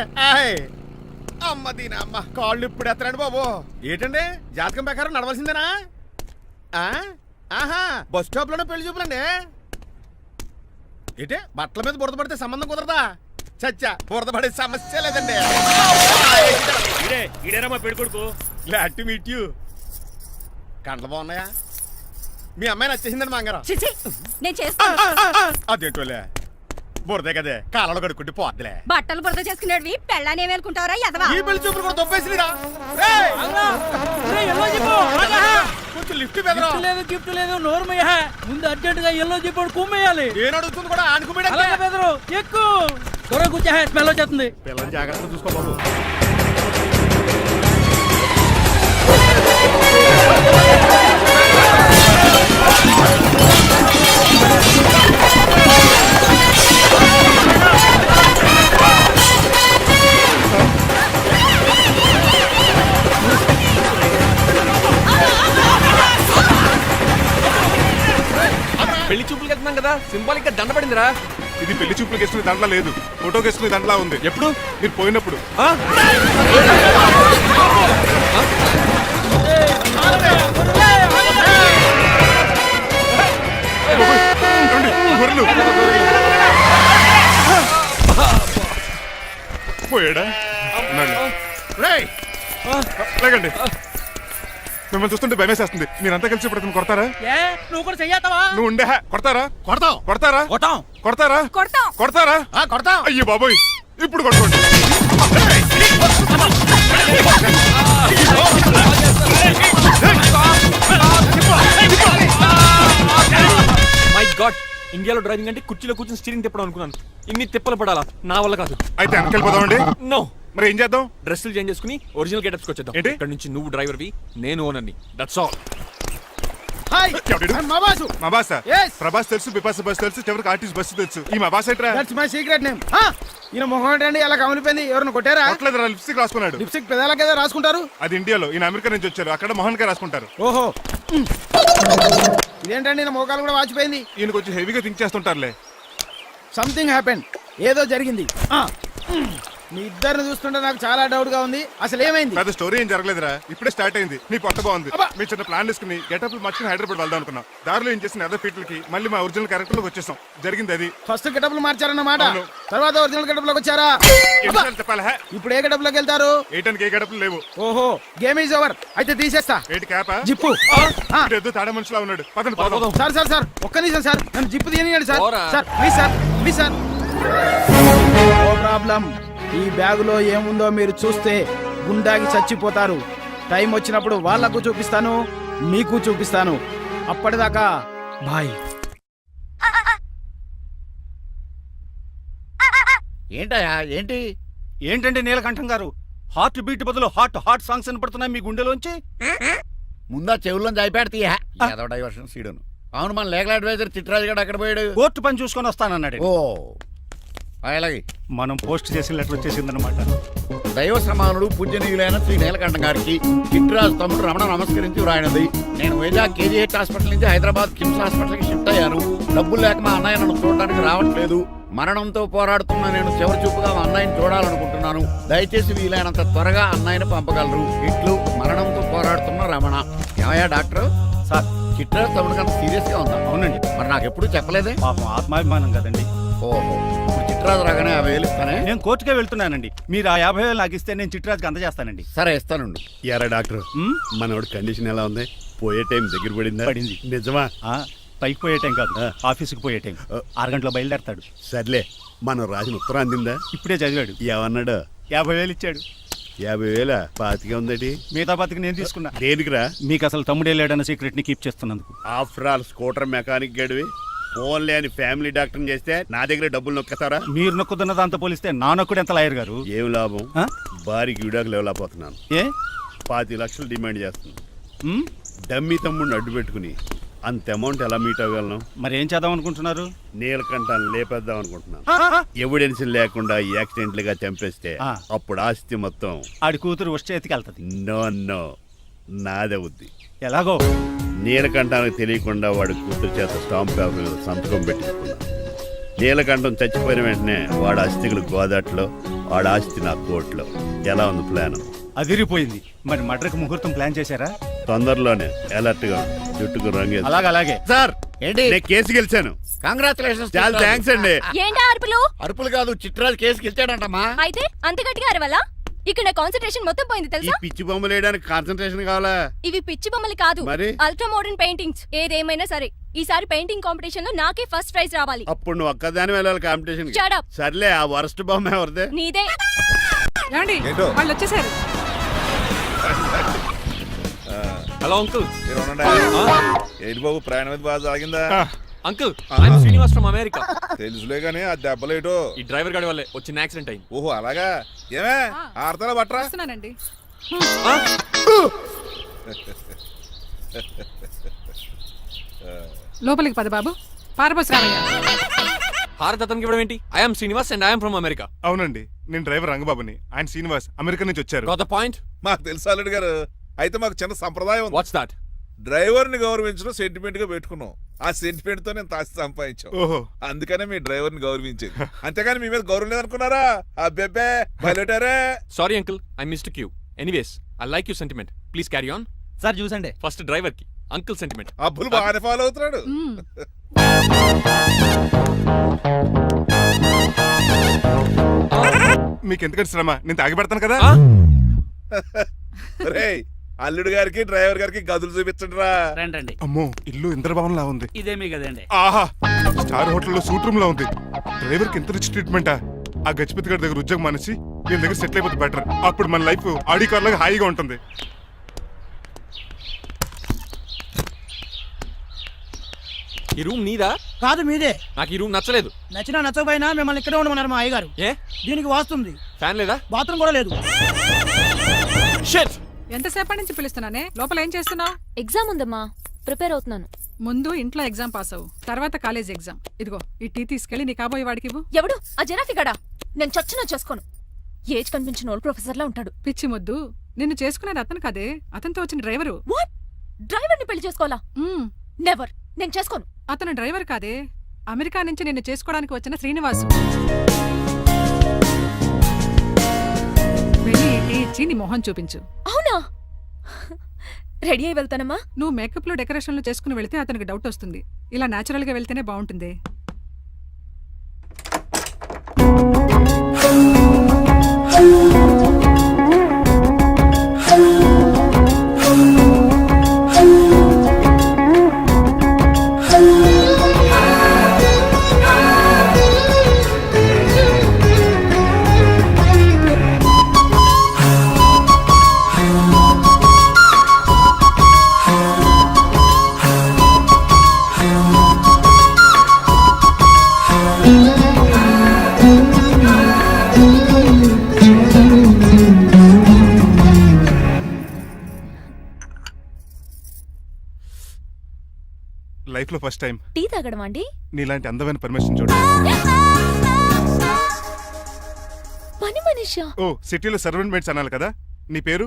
అమ్మ దీని అమ్మ కాళ్ళు ఇప్పుడు ఎత్తరండి బాబు. ఏంటండి జాతకం ప్రకారం నడవలసిందేనా? ఆహా బస్ స్టాప్ లోనే పెళ్లి చూపులండి. ఏంటే బట్టల మీద బురద పడితే సంబంధం కుదరదా? చచ్చా బురద పడే సమస్య లేదండి. ఇదేనా పెళ్లి కొడుకు? Glad to meet you. కండ్లు బాగున్నాయా? మీ అమ్మాయి నచ్చేసిందండి మంగారం. నేను చేస్తాను. అదేంటోలే బురదే కదే కాలంలో కడుక్కుంటే పోద్దులే. బట్టలు బురద చేసుకునేవి పెళ్ళానే వేలుకుంటావరా ఎదవా. ఈ పెళ్లి చూపులు కూడా దొబ్బేసిరా. కొంచెం లిఫ్ట్ లేదు గిఫ్ట్ లేదు నోర్మయ్య. ముందు అర్జెంట్ గా ఎల్లో చెప్పాడు కుమ్మేయాలి. నేను అడుగుతుంది కూడా ఆనుకుమేడా బెదరు ఎక్కువ త్వరగా కూర్చో, స్మెల్ వచ్చేస్తుంది. పిల్లలు జాగ్రత్తగా చూసుకో బాబు. పెళ్లి చూపులకు వెళ్తున్నాం కదా, సింబాలిక్ గా దండ పడిందిరా. ఇది పెళ్లి చూపులకు వేసుకునే దాంట్లో లేదు, ఫోటోకి వేసుకునే దాంట్లో ఉంది. ఎప్పుడు? మీరు పోయినప్పుడు. పోయాడా? లేకండి, మిమ్మల్ని చూస్తుంటే భయమేసేస్తుంది. మీరంతా కలిసి ఇప్పుడు అతను కొడతారా? నువ్వు కూడా చెయ్యతావా? నువ్వు ఉండే కొడతారా? కొడతాం కొడతారా? కొట్టాం కొడతారా? కొడతాం. కొడతారా? కొడతాం. అయ్యో బాబోయ్, ఇప్పుడు కొట్టుకోండి. మై గాడ్, ఇండియాలో డ్రైవింగ్ అంటే కుర్చీలో కూర్చొని స్టీరింగ్ తిప్పడం అనుకున్నాను. ఇన్ని తిప్పలు పడాలా? నా వల్ల కాదు. అయితే వెనకెళ్ళిపోదామండి. నో. మరి ఏం చేద్దాం? డ్రెస్సులు చేంజ్ చేసుకుని ఒరిజినల్ గెటప్స్ వచ్చేద్దాం. ఏంటి? ఇక్కడ నుంచి నువ్వు డ్రైవర్వి, నేను ఓనర్ని. That's all. హాయ్ ఎవడు? మా బాసు. మా బాస Yes. ప్రభాస్ తెలుసు, బిపాస బస్ తెలుసు, చివరికి ఆర్టిస్ట్ బస్సు తెలుసు. ఈ మా బాస్ ఏంట్రా? That's my secret name. ఈయన మొహం ఏంటండి ఎలా కమిలిపోయింది? ఎవరిని కొట్టారా? కొట్టలేదురా, లిప్స్టిక్ రాసుకున్నాడు. లిప్స్టిక్ పెదాలకి ఏదో రాసుకుంటారు. అది ఇండియాలో, ఈయన అమెరికా నుంచి వచ్చారు. అక్కడ మోహన్ గారు రాసుకుంటారు. ఓహో ఇదేంటండి నా మోకాలు కూడా వాచిపోయింది. ఈయన కొంచెం హెవీగా థింక్ చేస్తుంటారులే. సంథింగ్ హ్యాపెన్, ఏదో జరిగింది. మీ ఇద్దరిని చూస్తుంటే నాకు చాలా డౌట్ గా ఉంది. అసలు ఏమైంది? పెద్ద స్టోరీ ఏం జరగలేదురా, ఇప్పుడే స్టార్ట్ అయింది. నీ కొత్త బాగుంది. అబ్బా. మీ చిన్న ప్లాన్ తీసుకుని గెటప్ మార్చుకుని హైదరాబాద్ వెళ్దాం అనుకున్నాం. దారిలో ఏం చేసిన అదర్ ఫీట్లకి మళ్ళీ మా ఒరిజినల్ క్యారెక్టర్ లోకి వచ్చేసాం. జరిగింది అది. ఫస్ట్ గెటప్లు మార్చారన్నమాట. అవును. తర్వాత ఒరిజినల్ గెటప్ లోకి వచ్చారా? ఎన్నిసార్లు చెప్పాలా? ఇప్పుడు ఏ గెటప్ లోకి వెళ్తారు? ఏటానికి ఏ గెటప్లు లేవు. ఓహో గేమ్ ఈజ్ ఓవర్. అయితే తీసేస్తా. ఏటి క్యాపా? జిప్పు. ఏదో తాడే మనిషిలా ఉన్నాడు. పదండి పోదాం. సార్ సార్ సార్ ఒక్క నిమిషం సార్, నన్ను జిప్పు తీయనియండి సార్. పోరా. Sir please sir, please sir. No problem. ఈ బ్యాగులో ఏముందో మీరు చూస్తే గుండాకి చచ్చిపోతారు. టైం వచ్చినప్పుడు వాళ్ళకు చూపిస్తాను, మీకు చూపిస్తాను. అప్పటిదాకా బాయ్. ఏంటయ్యా ఏంటి? ఏంటంటే నీలకంఠం గారు, హార్ట్ బీట్ బదులు హాట్ సాంగ్స్ వినపడుతున్నాయి మీ గుండెలోంచి. ముందా చెవుల్లోంచి అయిపోయాడు తీయా ఏదో డైవర్షన్ సీడును. అవును, మన లీగల్ అడ్వైజర్ చిట్రాజు గారు అక్కడ పోయాడు. కోర్టు పని చూసుకొని వస్తానన్నాడు. ఓ అలాగే మనం పోస్ట్ చేసిన లెటర్ వచ్చేసిందన్నమాట. దైవ సమానుడు పూజనీయులైన శ్రీ నీలకంఠం గారికి చిట్రాజు తమ్ముడు రమణ నమస్కరించి వ్రాయినది. నేను వైజాగ్ కేజీహెచ్ హాస్పిటల్ నుంచి హైదరాబాద్ కిమ్స్ హాస్పిటల్కి షిఫ్ట్ అయ్యాను. డబ్బులు లేక మా అన్నయ్య నన్ను చూడడానికి రావట్లేదు. మరణంతో పోరాడుతున్న నేను చివరి చూపుగా మా అన్నయ్యని చూడాలనుకుంటున్నాను. దయచేసి వీలైనంత త్వరగా అన్నయ్యని పంపగలరు. ఇట్లు మరణంతో పోరాడుతున్న రమణ. ఏమయ్యా డాక్టర్? సార్, చిట్రాజు తమ్ముడికి అంత సీరియస్ గా ఉందా? అవునండి. మరి నాకు ఎప్పుడు చెప్పలేదే? పాపం ఆత్మాభిమానం కదండి. ఓహో, ఇప్పుడు చిట్రాజు రాగానే 50,000 ఇస్తానే. నేను కోర్టుకే వెళ్తున్నానండి. మీరు ఆ 50,000 నాకు ఇస్తే నేను చిట్రాజుకి అందజేస్తానండి. సరే ఇస్తానండి. ఎరా డాక్టర్, మనోడి కండిషన్ ఎలా ఉంది? పోయే టైం దగ్గర పడిందా? పడింది. నిజమా? పైకి పోయే టైం కాదు, ఆఫీస్కి పోయే టైం. 6 గంటలో బయలుదేరతాడు. సర్లే, మనం రాసిన ఉత్తరం అందిందా? ఇప్పుడే చదివాడు. ఏమన్నాడు? 50,000 ఇచ్చాడు. 50,000 పాతికే ఉందటి. మిగతా బతికి నేను తీసుకున్నా. దేనికిరా? మీకు అసలు తమ్ముడే లేడన్న సీక్రెట్ ని కీప్ చేస్తున్నందుకు. ఆఫ్టర్ ఆల్ స్కూటర్ మెకానిక్ గడివి ఫోన్లే అని ఫ్యామిలీ డాక్టర్ చేస్తే నా దగ్గర డబ్బులు నొక్కేస్తారా? మీరు నొక్కుతున్న దాంతో పోలిస్తే నా నొక్కుడు ఎంత లాయర్ గారు? ఏం లాభం? ఆ? భారీకి విడాకులు ఇవ్వలేకపోతున్నాను. ఏ 25 లక్షలు డిమాండ్ చేస్తున్నాను. డమ్మీ తమ్ముడిని అడ్డు పెట్టుకుని అంత అమౌంట్ ఎలా మీట్ అవ్వగలను? మరి ఏం చేద్దాం అనుకుంటున్నారు? నీలకంఠాన్ని లేపేద్దాం అనుకుంటున్నాను. ఎవిడెన్స్ లేకుండా యాక్సిడెంట్లుగా చంపేస్తే ఆ. అప్పుడు ఆస్తి మొత్తం ఆడి కూతురు వచ్చి ఎత్తికెళ్తది. నో నాదవుద్ది. ఎలాగో నీలకంఠానికి తెలియకుండా వాడి కూతురు చేత స్టాంప్ పేపర్ మీద సంతకం పెట్టించుకున్నాను. నీలకంఠం చచ్చిపోయిన వెంటనే వాడి అస్థికులు గోదాట్లో, వాడి ఆస్తి నా కోర్టులో. ఎలా ఉంది ప్లాన్? అదిరిపోయింది. మరి మడ్రకు ముహూర్తం ప్లాన్ చేశారా? తొందరలోనే అలర్ట్ గా జుట్టుకు రంగు. అలాగే సార్ ఏంటి? నేను కేసు గెలిచాను. కంగ్రాచులేషన్స్. చాలా థ్యాంక్స్ అండి. ఏంటా అరుపులు? అరుపులు కాదు, చిట్రాజు కేసు గెలిచాడంటమ్మా. అయితే అంత గట్టిగా అరవాలా? ఇక్కడ నా కాన్సన్ట్రేషన్ మొత్తం పోయింది ఈ తెలుసా? పిచ్చి బొమ్మలు వేయడానికి కాన్సన్ట్రేషన్ కావాలా? ఇవి పిచ్చి బొమ్మలు కాదు, మరి? Ultra modern paintings. ఏదేమైనా సరే ఈసారి పెయింటింగ్ కాంపిటీషన్ లో నాకే ఫస్ట్ ప్రైజ్ రావాలి. అప్పుడు నువ్వు ఒక్కదాని వెళ్ళాలి కాంపిటీషన్. Shut up. సర్లే, ఆ వరస్ట్ బొమ్మ ఎవరిదే? నీదే. ఏమండి వాళ్ళు వచ్చేసారు. Hello uncle. ఏంటి బాబు, ప్రయాణం అయితే బాగా సాగిందా? Uncle I'm Srinivas from America. తెలుసులే గానీ ఆ దెబ్బలేటో. ఈ డ్రైవర్ గాడి వల్లే వచ్చిన యాక్సిడెంట్ అయింది. ఓహో అలాగా. ఏమే ఆడతారా బట్రా? వస్తున్నానండి. లోపలికి పద బాబు. పారబోస్ రావయ్య. భారత్ అతనికి ఇవ్వడం ఏంటి? I'm Srinivas and I'm from America. అవునండి, నేను డ్రైవర్ రంగబాబుని. ఆయన శ్రీనివాస్ అమెరికా నుంచి వచ్చారు. Got the point? మాకు తెలుసు అల్లుడు గారు. అయితే మాకు చిన్న సంప్రదాయం ఉంది. What's that? డ్రైవర్ ని గౌరవించడం సెంటిమెంట్ గా పెట్టుకున్నాం. ఆ సెంటిమెంట్ తో నేను తాసి సంపాదించాం. ఓహో, అందుకనే మీ డ్రైవర్ ని గౌరవించేది. అంతేగాని మీ మీద గౌరవం లేదనుకున్నారా? అబ్బెబ్బే బయలుటారే. Sorry uncle, I mistake you. Anyways I like you sentiment. Please carry on. Sir చూసండి. ఫస్ట్ డ్రైవర్ కి అంకుల్ సెంటిమెంట్. అబ్బులు బాగానే ఫాలో అవుతున్నాడు. మీకు ఎందుకంటే శ్రమ, నేను తాగి పెడతాను కదా. రేయ్, అల్లుడు గారికి డ్రైవర్ గారికి గదులు చూపించండి రా. రండి. అమ్మో, ఇల్లు ఇంద్రభవన్ లా ఉంది. ఇదేమీ కదండి. ఆహా, స్టార్ హోటల్లో సూట్ రూమ్ లా ఉంది. డ్రైవర్ కి ఎంత రిచ్ ట్రీట్మెంటా. ఆ గజపతి గారి దగ్గర ఉద్యోగం మానేసి నేను దగ్గర సెటిల్ అయిపోతే బెటర్. అప్పుడు మన లైఫ్ ఆడి కార్ లాగా హాయిగా ఉంటుంది. ఈ రూమ్ నీదా? కాదు మీదే. నాకు ఈ రూమ్ నచ్చలేదు. నచ్చినా నచ్చకపోయినా మిమ్మల్ని ఇక్కడే ఉండమన్నారు మా అయ్యగారు. ఏ దీనికి వాస్తుంది. ఫ్యాన్ లేదా? బాత్రూమ్ కూడా లేదు. షిట్. ఎంతసేపటి నుంచి పిలుస్తున్నానే? లోపల ఏం చేస్తున్నావు? ఎగ్జామ్ ఉందమ్మా, ప్రిపేర్ అవుతున్నాను. ముందు ఇంట్లో ఎగ్జామ్ పాస్ అవ్వు, తర్వాత కాలేజ్ ఎగ్జామ్. ఇదిగో ఈ టీ తీసుకెళ్లి నీ కాబోయే వాడికి ఇవ్వు. ఎవడు ఆ జరాఫీ గడా? నేను చచ్చినా చేసుకోను. ఏజ్ కనిపించిన ఓల్డ్ ప్రొఫెసర్ లా ఉంటాడు. పిచ్చి మొద్దు, నిన్ను చేసుకునేది అతను కాదే, అతనితో వచ్చిన డ్రైవరు. వాట్? డ్రైవర్ ని పెళ్లి చేసుకోవాలా? నెవర్, నేను చేసుకోను. అతను డ్రైవర్ కాదే, అమెరికా నుంచి నిన్ను చేసుకోవడానికి వచ్చిన శ్రీనివాసు. వెళ్ళి ఈ టీ ఇచ్చి నీ మొహం చూపించు. అవునా? రెడీ అయి వెళ్తానమ్మా. నువ్వు మేకప్ లో డెకరేషన్లు చేసుకుని వెళ్తే అతనికి డౌట్ వస్తుంది. ఇలా నేచురల్ గా వెళ్తేనే బాగుంటుంది. లైఫ్ లో ఫస్ట్ టైం టీ తాగడం అండి? నీలాంటి అందమైన పర్మిషన్ చూడు. పని మనిషా? ఓ, సిటీలో సర్వెంట్ మేట్స్ అనాలి కదా. నీ పేరు?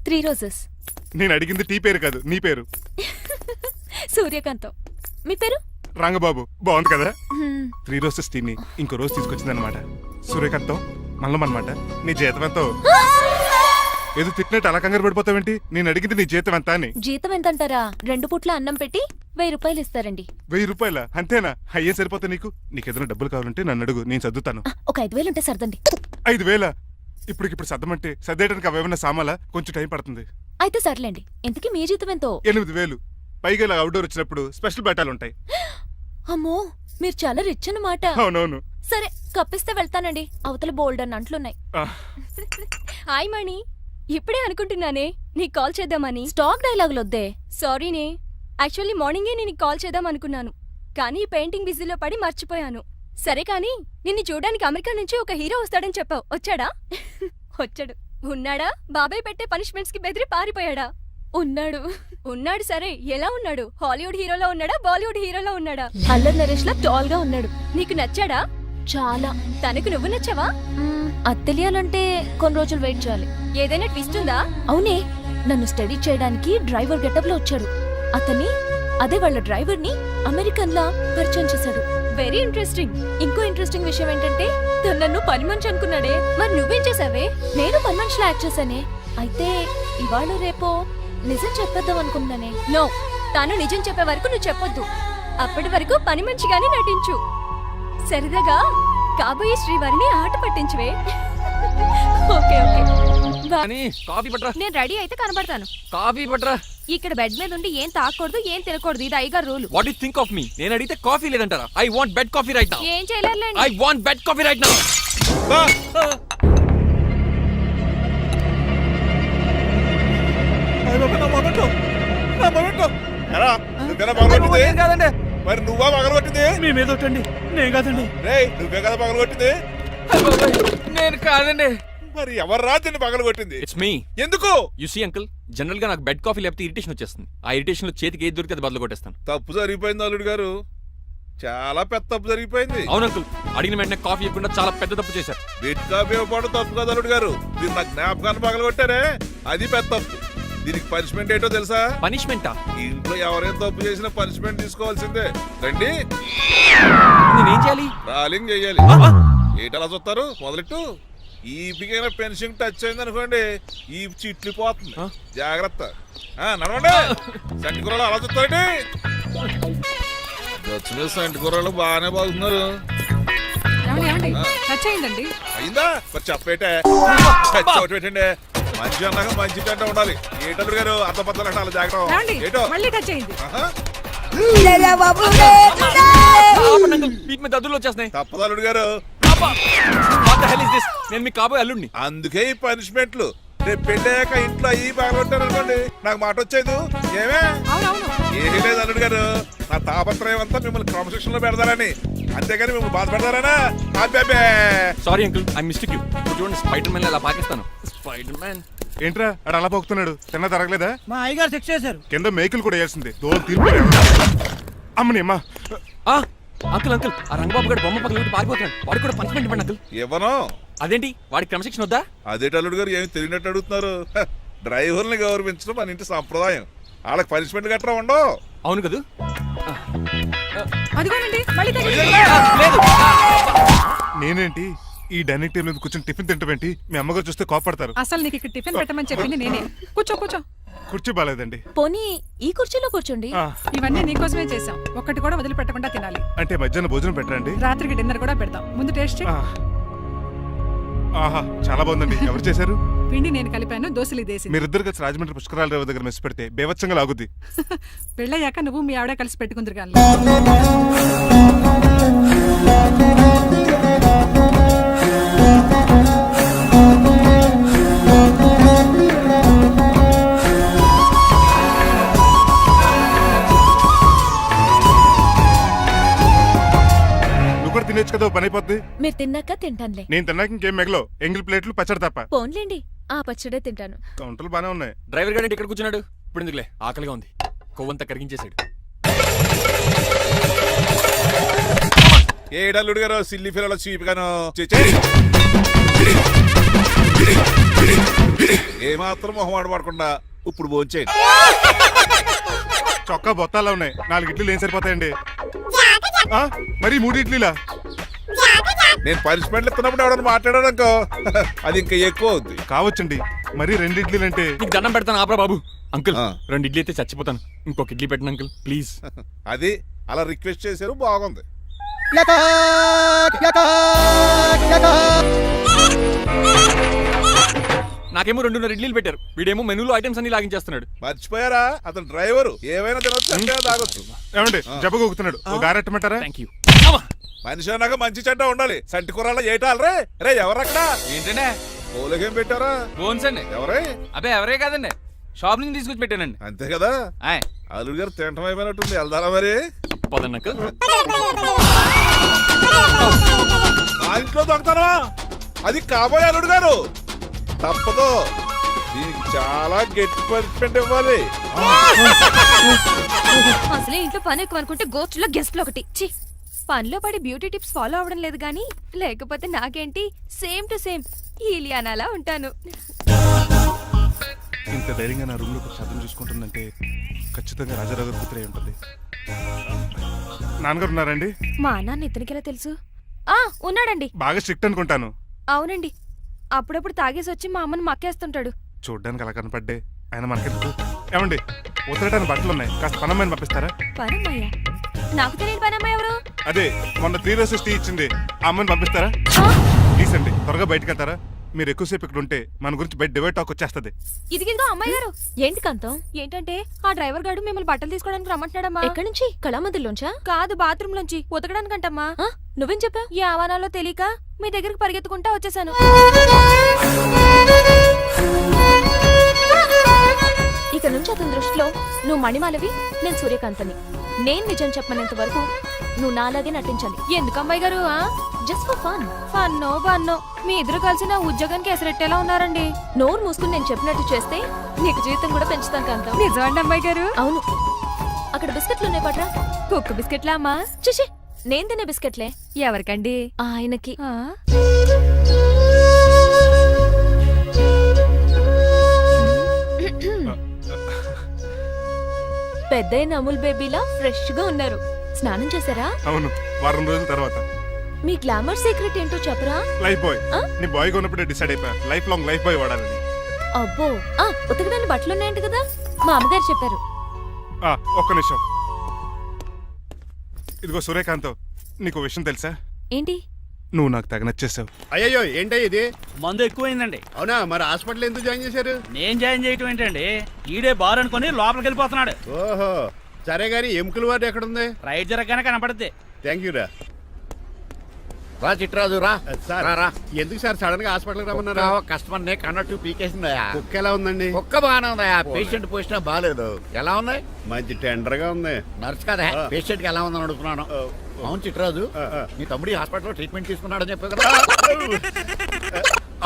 3 రోజెస్. నేను అడిగింది టీ పేరు కాదు, నీ పేరు. సూర్యకాంతం. మీ పేరు? రంగబాబు. బాగుంది కదా. 3 రోజెస్ టీని ఇంకో రోజు తీసుకొచ్చిందనమాట. సూర్యకాంతం మల్లం అనమాట. నీ జీతం ఎంతో? ఏదో తిట్టినట్టు అలా కంగారు పడిపోతావేంటి? నేను అడిగింది నీ జీతం ఎంత అని. జీతం ఎంత అంటారా? 2 పూట్ల అన్నం పెట్టి 1000 రూపాయలు ఇస్తారండి. 1000 రూపాయల? అంతేనా? అయ్యే సరిపోతా నీకు. నీకు ఏదైనా డబ్బులు కావాలంటే నన్ను అడుగు, నేను చదువుతాను. ఒక 5000 ఉంటే సర్దండి. 5000? ఇప్పుడు సర్దమంటే సర్దేయడానికి అవేమన్నా సామాలా? కొంచెం టైం పడుతుంది. అయితే సర్లేండి. ఇంతకీ మీ జీతం ఎంతో? 8000. పైగా ఇలా అవుట్డోర్ వచ్చినప్పుడు స్పెషల్ బట్టాలుంటాయి. అమ్మో, మీరు చాలా రిచ్ అన్నమాట. అవునవును. సరే, కప్పిస్తే వెళ్తానండి. అవతల బోల్డ్ అన్న అంట్లున్నాయి. హాయ్ మణి, ఇప్పుడే అనుకుంటున్నానే నీకు కాల్ చేద్దామని. స్టాక్ డైలాగులు వద్దే. సారీనే, యాక్చువల్లీ మార్నింగే నేను కాల్ చేద్దాం అనుకున్నాను. కానీ పెయింటింగ్ బిజీలో పడి మర్చిపోయాను. సరే కానీ నిన్ను చూడడానికి అమెరికా నుంచి ఒక హీరో వస్తాడని చెప్పావు, వచ్చాడా? వచ్చాడు. ఉన్నాడా? బాబాయ్ పెట్టే పనిష్మెంట్స్ కి బెదిరి పారిపోయాడా? ఉన్నాడు. ఉన్నాడు. సరే, ఎలా ఉన్నాడు? హాలీవుడ్ హీరోలో ఉన్నాడా, బాలీవుడ్ హీరోలో ఉన్నాడా? అల్లరి నరేష్ లా టాల్ గా ఉన్నాడు. నీకు నచ్చాడా? చాలా. తనకు నువ్వు నచ్చావా? అది తెలియాలంటే కొన్ని రోజులు వెయిట్ చేయాలి. ఏదైనా ట్విస్ట్ ఉందా? అవునే, నన్ను స్టడీ చేయడానికి డ్రైవర్ గెటప్ లో వచ్చాడు. అదే వాళ్ళ డ్రైవర్ ని అమెరికన్ లా పరిచయం చేశాడు. Very interesting. ఇంకో ఇంట్రెస్టింగ్ విషయం ఏంటంటే తను నన్ను పని మనిషి అనుకున్నాడే. మరి నువ్వేం చేసావే? నేను పని మనిషిలా యాక్ట్ చేశానే. అయితే ఇవాళ రేపో నిజం చెప్పేద్దాం అనుకున్నానే. నో, తాను నిజం చెప్పే వరకు నువ్వు చెప్పొద్దు. అప్పటి వరకు పని మనిషిగానే నటించు. సరదాగా కాబోయే శ్రీవారిని ఆట పట్టించువే. Okay okay. కాఫీ పట్రా. నేను రెడీ అయితే కనబడతాను. కాఫీ పట్రా. ఇక్కడ బెడ్ మీద ఉండి ఏం తాకూడదు, ఏం తినకూడదు. ఇది అయ్యగారు rule. What you think of me? నేను అడిగితే కాఫీ లేదంటారా? I want bed coffee right now. ఏం చేయలేరులేండి. I want bed coffee right now. కాదండి, మరి నువ్వా పగలగొట్టింది? మీ మీద ఒకటండి, నేను కాదండి. రేయ్, నువ్వే కదా పగలగొట్టింది? నేను కాదండి. మరి ఎవరు రాజుని పగలగొట్టింది? It's me. ఎందుకు? యు సీ అంకుల్, జనరల్ గా నాకు బెడ్ కాఫీ లేకపోతే ఇరిటేషన్ వచ్చేస్తుంది. ఆ ఇరిటేషన్ లో చేతికి ఏది దొరికితే అది బదులు కొట్టేస్తాను. తప్పు జరిగిపోయింది అల్లుడు గారు, చాలా పెద్ద తప్పు జరిగిపోయింది. అవును అంకుల్, అడిగిన వెంటనే కాఫీ ఇవ్వకుండా చాలా పెద్ద తప్పు చేశారు. బెడ్ కాఫీ ఇవ్వడం తప్పు కదా అల్లుడు గారు, మీరు నా జ్ఞాపకాన్ని పగలగొట్టారే, అది పెద్ద తప్పు. దీనికి పనిష్మెంట్ ఏంటో తెలుసా? పనిష్మెంటా? ఇంట్లో ఎవరైనా తప్పు చేసినా పనిష్మెంట్ తీసుకోవాల్సిందే. రండి, నేనేం చేయాలి? రాలింగ్ చెయ్యాలి. ఏటలా చూస్తారు? మొదలెట్టు. ఈ పికైన పెన్షన్ టచ్ అయింది అనుకోండి, ఈ చిట్లు పోతుంది. జాగ్రత్త. నడవండి. సంటి కూరలు అలా చూస్తారండి. గచ్చు సంటి కూరలు బాగానే బాగుతున్నారు. టచ్ అయిందండి. అయిందా? మరి చెప్పేటే పెట్టండి. మంచి అన్నాక మంచి టెంట ఉండాలి. ఏటల్లుడు గారు అర్థపత్రాలు అలా జాగ్రత్త. ఏటో మళ్ళీ టచ్ అయింది. దద్దులు వచ్చేస్తున్నాయి. తప్పదల్లుడు గారు, నేను మీ కాబోయే అల్లుడిని. అందుకే ఈ పనిష్మెంట్లు. రేపు పెళ్ళాక ఇంట్లో అయ్యి బాగుంటారు అనుకోండి, నాకు మాట వచ్చేది ఏమే? ఏమీ లేదు అల్లుడు గారు, నా తాపత్రయం అంతా మిమ్మల్ని క్రమశిక్షణలో పెడతారని, అంతేగాని మిమ్మల్ని బాధ పెడతారనా? Sorry uncle, I mistake you. చూడండి, స్పైడర్ మ్యాన్ అలా పాకిస్తాను. స్పైడర్ మ్యాన్ ఏంట్రా అడు అలా పోతున్నాడు? తిన్నా తరగలేదా? మా అయ్యగారు సెక్స్ చేశారు. కింద మేకులు కూడా వేయాల్సిందే. దోలు తీర్పు అమ్మని అమ్మా. అంకుల్ అంకుల్, ఆ రంగబాబు గారు బొమ్మ పక్కన పారిపోతున్నాడు. వాడికి కూడా పనిష్మెంట్ ఇవ్వండి అంకుల్. ఇవ్వను. అదేంటి, వాడికి క్రమశిక్షణ వద్దా? అదేంటి అల్లుడు గారు, ఏమి తెలియనట్టు అడుగుతున్నారు? డ్రైవర్ని గౌరవించడం మన ఇంటి సంప్రదాయం. వాళ్ళకి పనిష్మెంట్ గట్రా ఉండవు. అవును కదా. అదిగోనండి మళ్ళీ నేనేంటి ఈ డైనింగ్ టేబుల్ మీద కూర్చొని టిఫిన్ తింటామేంటి? మీ అమ్మగారు చూస్తే కోపడతారు. అసలు నీకు ఇక్కడ టిఫిన్ పెట్టమని చెప్పింది నేనే. కూర్చో కూర్చో. కుర్చీ బాలేదండి. పోనీ ఈ కుర్చీలో కూర్చోండి. ఇవన్నీ నీకోసమే చేసాం, ఒక్కటి కూడా వదిలిపెట్టకుండా తినాలి. అంటే మధ్యాహ్నం భోజనం పెట్టరండి? రాత్రికి డిన్నర్ కూడా పెడతాం. ముందు టేస్ట్ చేయి. ఆహా, చాలా బాగుందండి. ఎవరు చేశారు? పిండి నేను కలిపాను, దోశలు దేశం. మీరిద్దరు కలిసి రాజమండ్రి పుష్కరాల రేవు దగ్గర మెస్ పెడితే బేవచ్చంగా లాగుద్ది. పెళ్ళయ్యాక నువ్వు మీ ఆవిడ కలిసి పెట్టుకుందరు కానీ. నువ్వు కూడా తినేచ్చు కదా, పని అయిపోద్ది. మీరు తిన్నాక తింటానులే. నేను తిన్నాక ఇంకేం మిగలవు, ఎంగిల్ ప్లేట్లు పచ్చడి తప్ప. పోన్లేండి, ఆ పచ్చడే తింటాను. కౌంటర్లు బానే ఉన్నాయి. డ్రైవర్ గారు ఇక్కడ కూర్చున్నాడు. ఇప్పుడు ఎందుకులే, ఆకలిగా ఉంది. కొవ్వంతా కరిగించేశాడు. ఏడల్లుడు గారు, సిల్లి ఫిల్లలో చీపిగాను ఏమాత్రం మొహమాట పడకుండా ఇప్పుడు భోంచేయండి. చొక్కా బొత్తాల్లో ఉన్నాయి. 4 ఇడ్లీలు ఏం సరిపోతాయండి? మరి 3 ఇడ్లీలా? నేను పనిష్మెంట్లు ఇస్తున్నప్పుడు ఎవడన్నా మాట్లాడాడు అనుకో, అది ఇంకా ఎక్కువ అవుద్ది. కావచ్చండి, మరి 2 ఇడ్లీలు అంటే. నీకు దండం పెడతాను ఆపరా బాబు. అంకుల్ 2 ఇడ్లీ అయితే చచ్చిపోతాను. ఇంకొక ఇడ్లీ పెట్టండి అంకుల్ ప్లీజ్. అది అలా రిక్వెస్ట్ చేశారు, బాగుంది. నాకేమో 2.5 ఇడ్లీలు పెట్టారు. వీడేమో మెనూలో ఐటమ్స్ అన్ని లాగించేస్తున్నాడు. మర్చిపోయారా, అతను డ్రైవరు. ఏమైనా తినొచ్చు, తాగొచ్చు. ఏమండి జబ్బగొక్కుతున్నాడు, ఒక గారెట్టమంటారా? Thank you. మనిషి అన్నాక మంచి చెడ్డ ఉండాలి. సంటి కూరలో ఏటాలరే. రే ఎవరక్కడ? ఏంటంటే పోలకేం పెట్టారా? బోన్స్ అండి. ఎవరే? అబ్బే ఎవరే కాదండి, షాప్ నుంచి తీసుకొచ్చి పెట్టానండి. అంతే కదా ఆయ్. అల్లుడు గారు తింటం అయిపోయినట్టుంది, వెళ్దారా మరి? పదన్నకు మా ఇంట్లో దొంగతనమా? అది కాబోయే అల్లుడు గారు, తప్పదు. దీనికి చాలా గట్టి పనిష్మెంట్ ఇవ్వాలి. అసలే ఇంట్లో పని ఎక్కువ అనుకుంటే గోచులో గెస్ట్లు ఒకటి. ఛీ, పనిలో పడి బ్యూటీ టిప్స్ ఫాలో అవడం లేదు గానీ లేకపోతే నాకేంటి సేమ్ టు సేమ్ ఈలియానాలా ఉంటాను. ఇంత ధైర్యంగా నా రూమ్ లో శబ్దం చూసుకుంటుందంటే ఖచ్చితంగా రాజారావు గారు కూతురే ఉంటుంది. నాన్నగారు ఉన్నారండి? మా నాన్న ఇతనికెలా తెలుసు? ఉన్నాడండి. బాగా స్ట్రిక్ట్ అనుకుంటాను. అవునండి, అప్పుడప్పుడు తాగేసి వచ్చి మా అమ్మని మక్కేస్తుంటాడు. చూడ్డానికి అలా కనపడ్డే ఆయన మనకెందుకు? ఏమండి, ఉతరటానికి బట్టలు ఉన్నాయి, కాస్త పనమ్మని పంపిస్తారా? పనమ్మయ్య? నాకు తెలియని పనమ్మ ఎవరు? అదే మొన్న 3 రోజెస్ టీ ఇచ్చింది, ఆ అమ్మని పంపిస్తారా? ప్లీజ్ అండి, త్వరగా బయటకు వెళ్తారా? మీరు ఎక్కువసేపు ఇక్కడ ఉంటే మన గురించి బయట డివైడ్ టాక్ వచ్చేస్తుంది. ఇదిగిదిగో అమ్మాయి గారు. ఏంటి కాంతం? ఏంటంటే ఆ డ్రైవర్ గారు మిమ్మల్ని బట్టలు తీసుకోవడానికి రమ్మంటున్నాడమ్మా. ఎక్కడి నుంచి? కళామందిలోంచా? కాదు, బాత్రూమ్ లోంచి ఉతకడానికంటమ్మా. నువ్వేం చెప్పావు? ఈ ఆవానాలో తెలియక మీ దగ్గరికి పరిగెత్తుకుంటా వచ్చేసాను. ఇక నుంచి అతని దృష్టిలో నువ్వు మణిమాలవి, నేను సూర్యకాంతని. నేను నిజం చెప్పనంత వరకు నువ్వు నాలాగే నటించాలి. ఎందుకు అమ్మాయి గారు? Just for fun. ఫన్నో బన్నో మీ ఇద్దరు కలిసి నా ఉద్యోగానికి ఎసరెట్టేలా ఉన్నారండి. నోరు మూసుకుని నేను చెప్పినట్టు చేస్తే నీకు జీవితం కూడా పెంచుతాను కాంతం. నిజమండి అమ్మాయి గారు? అవును. అక్కడ బిస్కెట్లు ఉన్నాయి పట్రా. కుక్క బిస్కెట్లా అమ్మా? చూసి నేను తినే బిస్కెట్లే. ఎవరికండి? ఆయనకి. పెద్దయిన అమూల్ బేబీలా ఫ్రెష్ గా ఉన్నారు. స్నానం చేశారా? అవును, వారం రోజుల తర్వాత. మీ గ్లామర్ సీక్రెట్ ఏంటో చెప్పరా? Life boy. నీ బాయ్ గా ఉన్నప్పుడే డిసైడ్ అయిపోయా లైఫ్ లాంగ్ లైఫ్ బాయ్ వాడాలని. అబ్బో, ఉతకడానికి బట్టలు ఉన్నాయంట కదా, మా అమ్మగారు చెప్పారు. ఒక్క నిమిషం. ఇదిగో సూర్యకాంత్, నీకు విషయం తెలుసా? ఏంటి? నువ్వు నాకు తెగ నచ్చేసావు. అయ్యయ్యో, ఏంటో ఇది? మందు ఎక్కువైందండి. అవునా? మరి హాస్పిటల్ ఎందుకు జాయిన్ చేశారు? నేను జాయిన్ చేయటం ఏంటండి, ఈడే బార్ అనుకుని లోపలికి వెళ్ళిపోతున్నాడు. ఓహో, సరే గాని ఎముకల వార్డు ఎక్కడుంది? రైట్ జరగగానే కనపడుద్ది. థ్యాంక్ యూ రా. రా చిట్రాజు రా. సార్ రా. ఎందుకు సార్ సడన్ గా హాస్పిటల్ రమ్మన్నారా? కస్టమర్ నే కన్నట్టు పీకేసిందయా. కుక్క ఎలా ఉందండి? ఒక్క బాగానే ఉందయా, పేషెంట్ పొజిషన్ బాగాలేదు. ఎలా ఉంది? మంచి టెండర్ గా ఉంది. నర్స్ కదా, పేషెంట్ కి ఎలా ఉందని అడుగుతున్నాను. అవును చిట్రాజు, నీ తమ్ముడు హాస్పిటల్లో ట్రీట్మెంట్ తీసుకున్నాడని చెప్పావు కదా?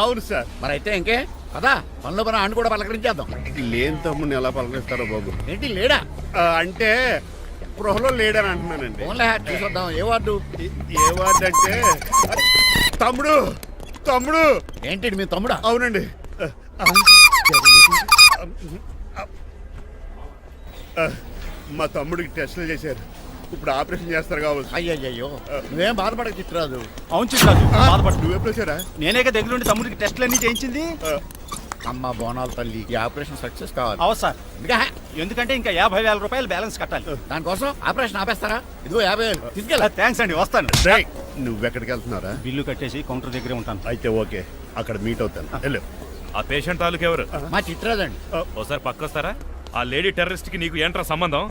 అవును సార్. మరి అయితే ఇంకే కదా, పనులు పని ఆండు కూడా పలకరించేద్దాం. లేని తమ్ముడిని ఎలా పలకరిస్తారో బాబు. ఏంటి లేడా? అంటే గృహలో లేడని అంటున్నానండి. ఓన్లీ చూసొద్దాం. ఏ వార్డు? ఏ వార్డు అంటే తమ్ముడు. తమ్ముడు ఏంటి మీ తమ్ముడా? అవునండి. మా తమ్ముడికి టెస్టులు చేశారు, ఇప్పుడు ఆపరేషన్ చేస్తారు కావచ్చు. అయ్యయ్యో, నువ్వేం బాధపడక చిట్రాజు. అవును చిట్రాజు, బాధపడు. నువ్వు ఎప్పుడు వచ్చారా? నేనేక దగ్గరుండి తమ్ముడికి టెస్టులన్నీ చేయించింది. అమ్మ బోనాల తల్లి, ఈ ఆపరేషన్ సక్సెస్ కావాలి. అవు సార్, ఎందుకంటే ఇంకా 50,000 రూపాయలు బ్యాలెన్స్ కట్టాలి. దానికోసం ఆపరేషన్ ఆపేస్తారా? ఇదిగో 50,000 తీసుకెళ్ళా. థ్యాంక్స్ అండి, వస్తాను. నువ్వెక్కడికి వెళ్తున్నారా? బిల్లు కట్టేసి కౌంటర్ దగ్గరే ఉంటాను. అయితే ఓకే, అక్కడ మీట్ అవుతాను. వెళ్ళు. ఆ పేషెంట్ తాలూకు ఎవరు? మా చిట్రాజు అండి. ఓసారి పక్కొస్తారా? ఆ లేడీ టెర్రరిస్ట్ కి నీకు ఏంట్రా సంబంధం?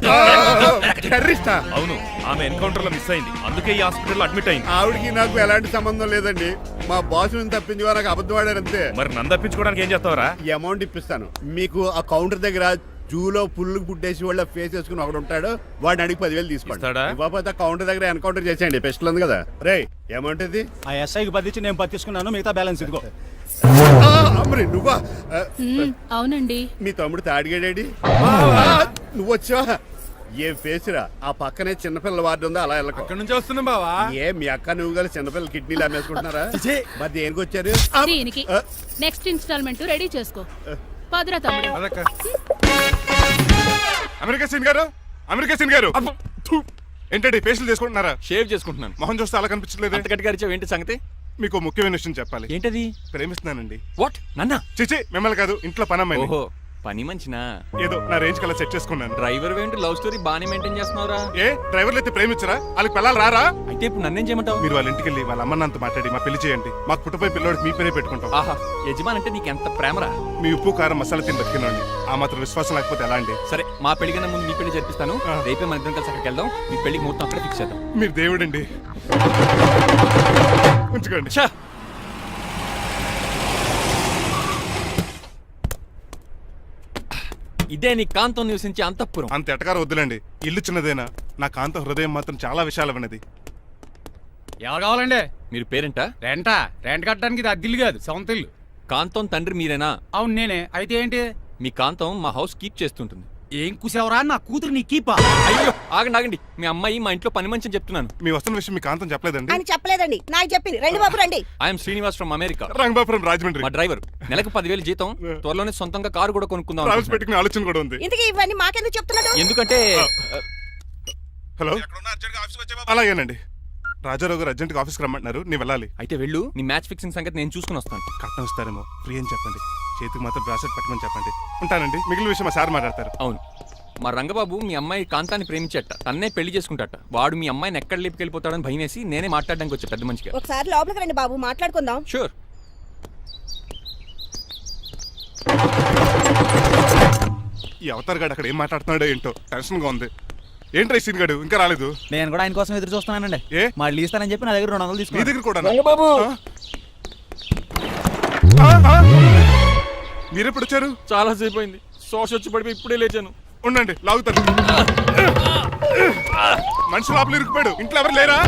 టెర్రరిస్టా? అవును, ఆమె ఎన్కౌంటర్ లో మిస్ అయింది, అందుకే ఈ హాస్పిటల్ అడ్మిట్ అయింది. ఆవిడికి నాకు ఎలాంటి సంబంధం లేదండి. మా బాసుని తప్పించుకో, నాకు అబద్ధం ఆడారంతే. మరి నన్ను తప్పించుకోవడానికి ఏం చేస్తావరా? ఈ అమౌంట్ ఇప్పిస్తాను మీకు. ఆ కౌంటర్ దగ్గర జూలో పుల్లు పుట్టేసి వాళ్ళ ఫేస్ వేసుకుని ఒకడు ఉంటాడు, వాడిని అడిగి 10,000 తీసుకోండి. ఇవ్వకపోతే కౌంటర్ దగ్గర ఎన్కౌంటర్ చేసేయండి. పెస్టల్ ఉంది కదా. రే, అమౌంట్ ఇది? ఆ ఎస్ఐకి బదిలించి నేను బతిసుకున్నాను, మిగతా బ్యాలెన్స్ ఇదిగో. అమ్మరి నువ్వా? అవునండి. మీ తమ్ముడు తాడిగాడేడి? నువ్వు వచ్చావా? ఏ ఫేస్ రా. ఆ పక్కనే చిన్నపిల్లల వార్డు ఉందా, అలా వెళ్ళక. అక్కడ నుంచి వస్తున్నా బావా. ఏ మీ అక్క నువ్వు కలిసి చిన్నపిల్లల కిడ్నీలు అమ్మేసుకుంటున్నారా? మరి దేనికి వచ్చారు? దీనికి నెక్స్ట్ ఇన్స్టాల్మెంట్ రెడీ చేసుకో. పదరా తమ్ముడు. అమెరికా సీన్ గారు, అమెరికా సీన్ గారు, ఏంటండి ఫేషియల్ చేసుకుంటున్నారా? షేవ్ చేసుకుంటున్నాను. మొహం చూస్తే అలా కనిపించలేదు. అంత గట్టిగా అరిచావు, ఏంటి సంగతి? మీకు ముఖ్యమైన విషయం చెప్పాలి. ఏంటది? ప్రేమిస్తున్నానండి. వాట్? నన్నా? చిచి, మిమ్మల్ని కాదు, ఇంట్లో పనమ్మాయి. ఓహో, పని మంచినా? ఏదో నా రేంజ్ కల్లా సెట్ చేసుకున్నాను. డ్రైవర్ ఏంటి లవ్ స్టోరీ బానే మెయింటైన్ చేస్తున్నావురా? ఏ డ్రైవర్లు అయితే ప్రేమించరా? వాళ్ళకి పిల్లలు రారా? అయితే ఇప్పుడు నన్నేం చేయమంటావు? మీరు వాళ్ళ ఇంటికి వెళ్ళి వాళ్ళ అమ్మ నాన్నతో మాట్లాడి మా పెళ్లి చేయండి. మాకు పుట్టపోయి పిల్లోడికి మీ పేరే పెట్టుకుంటాం. ఆహా, యజమాన్ అంటే నీకు ఎంత ప్రేమరా? మీ ఉప్పు కారం మసాలా తిని బతికినండి. ఆ మాత్రం విశ్వాసం లేకపోతే ఎలా అండి? సరే, మా పెళ్లి కన్నా ముందు మీ పెళ్లి జరిపిస్తాను. రేపే మన ఇద్దరం కలిసి అక్కడికి వెళ్దాం. మీ పెళ్లికి ముహూర్తం అక్కడ ఫిక్స్ చేద్దాం. మీరు దేవుడండి. ఉంచుకోండి. ఇదే నీ కాంతం నివసించే అంతఃపురం. అంత ఎటకారం వద్దులేండి. ఇల్లు చిన్నదేనా, నా కాంత హృదయం మాత్రం చాలా విశాలమైనది. ఎవరు కావాలండి? మీరు పేరెంటా? రెంటా? రెంట్ కట్టడానికి ఇది అద్దిల్లు కాదు, సొంత ఇల్లు. కాంతం తండ్రి మీరేనా? అవును నేనే. అయితే ఏంటి? మీ కాంతం మా హౌస్ కీప్ చేస్తుంటుంది. ఏం కూసావరా? నా కూతురు నీ కీపా? అయ్యో ఆగండి. మీ అమ్మాయి మా ఇంట్లో పని మంచి చెప్తున్నాను. మీ వస్తున్న విషయం మీ కాంతం చెప్పలేదండి? అని చెప్పలేదండి, నాకు చెప్పింది. రండి బాబు రండి. I'm Srinivas from America. Rangabapuram Rajahmundry. మా డ్రైవర్. నెలకు 10,000 జీతం. త్వరలోనే సొంతంగా కారు కూడా కొనుక్కుందాం. ట్రావెల్స్ పెట్టుకునే ఆలోచన కూడా ఉంది. ఇంతకీ ఇవన్నీ మాకెందుకు చెప్తున్నాడు? ఎందుకంటే హలో, అలాగేనండి. రాజారావు గారు అర్జెంట్గా ఆఫీస్కి రమ్మంటున్నారు, నీ వెళ్ళాలి. అయితే వెళ్ళు. నీ మ్యాచ్ ఫిక్సింగ్ సంగతి నేను చూసుకుని వస్తాను. కట్నం ఇస్తారేమో, ఫ్రీ అని చెప్పండి. చేతికి మాత్రం బ్రాసెట్ పెట్టమని చెప్పండి. ఉంటానండి. మిగిలిన విషయం మా సార్ మాట్లాడతారు. అవును, మా రంగబాబు మీ అమ్మాయి కాంతాన్ని ప్రేమించట. తన్నే పెళ్లి చేసుకుంటాట. వాడు మీ అమ్మాయిని ఎక్కడ లేపుకెళ్ళిపోతాడని భయం వేసి నేనే మాట్లాడడానికి వచ్చా పెద్ద మనిషిగా. ఒకసారి లోపలికి రండి బాబు, మాట్లాడుకుందాం. షూర్. ఈ అవతార్ గాడు అక్కడ ఏం మాట్లాడుతున్నాడో ఏంటో టెన్షన్గా ఉంది. ఏంట్రా సీన్ గాడు ఇంకా రాలేదు? నేను కూడా ఆయన కోసం ఎదురు చూస్తున్నానండి. ఏ మళ్ళీ ఇస్తానని చెప్పి నా దగ్గర 200 నీ తీసుకుని. దగ్గర కూడా రంగబాబు మీరెప్పుడు వచ్చారు? చాలా సేపు అయింది. శోష వచ్చి పడిపోయి ఇప్పుడే లేచాను. ఉండండి, లాగుతాను. మనిషి లోపల ఇరుక్కుపోయాడు. ఇంట్లో ఎవరు లేరా?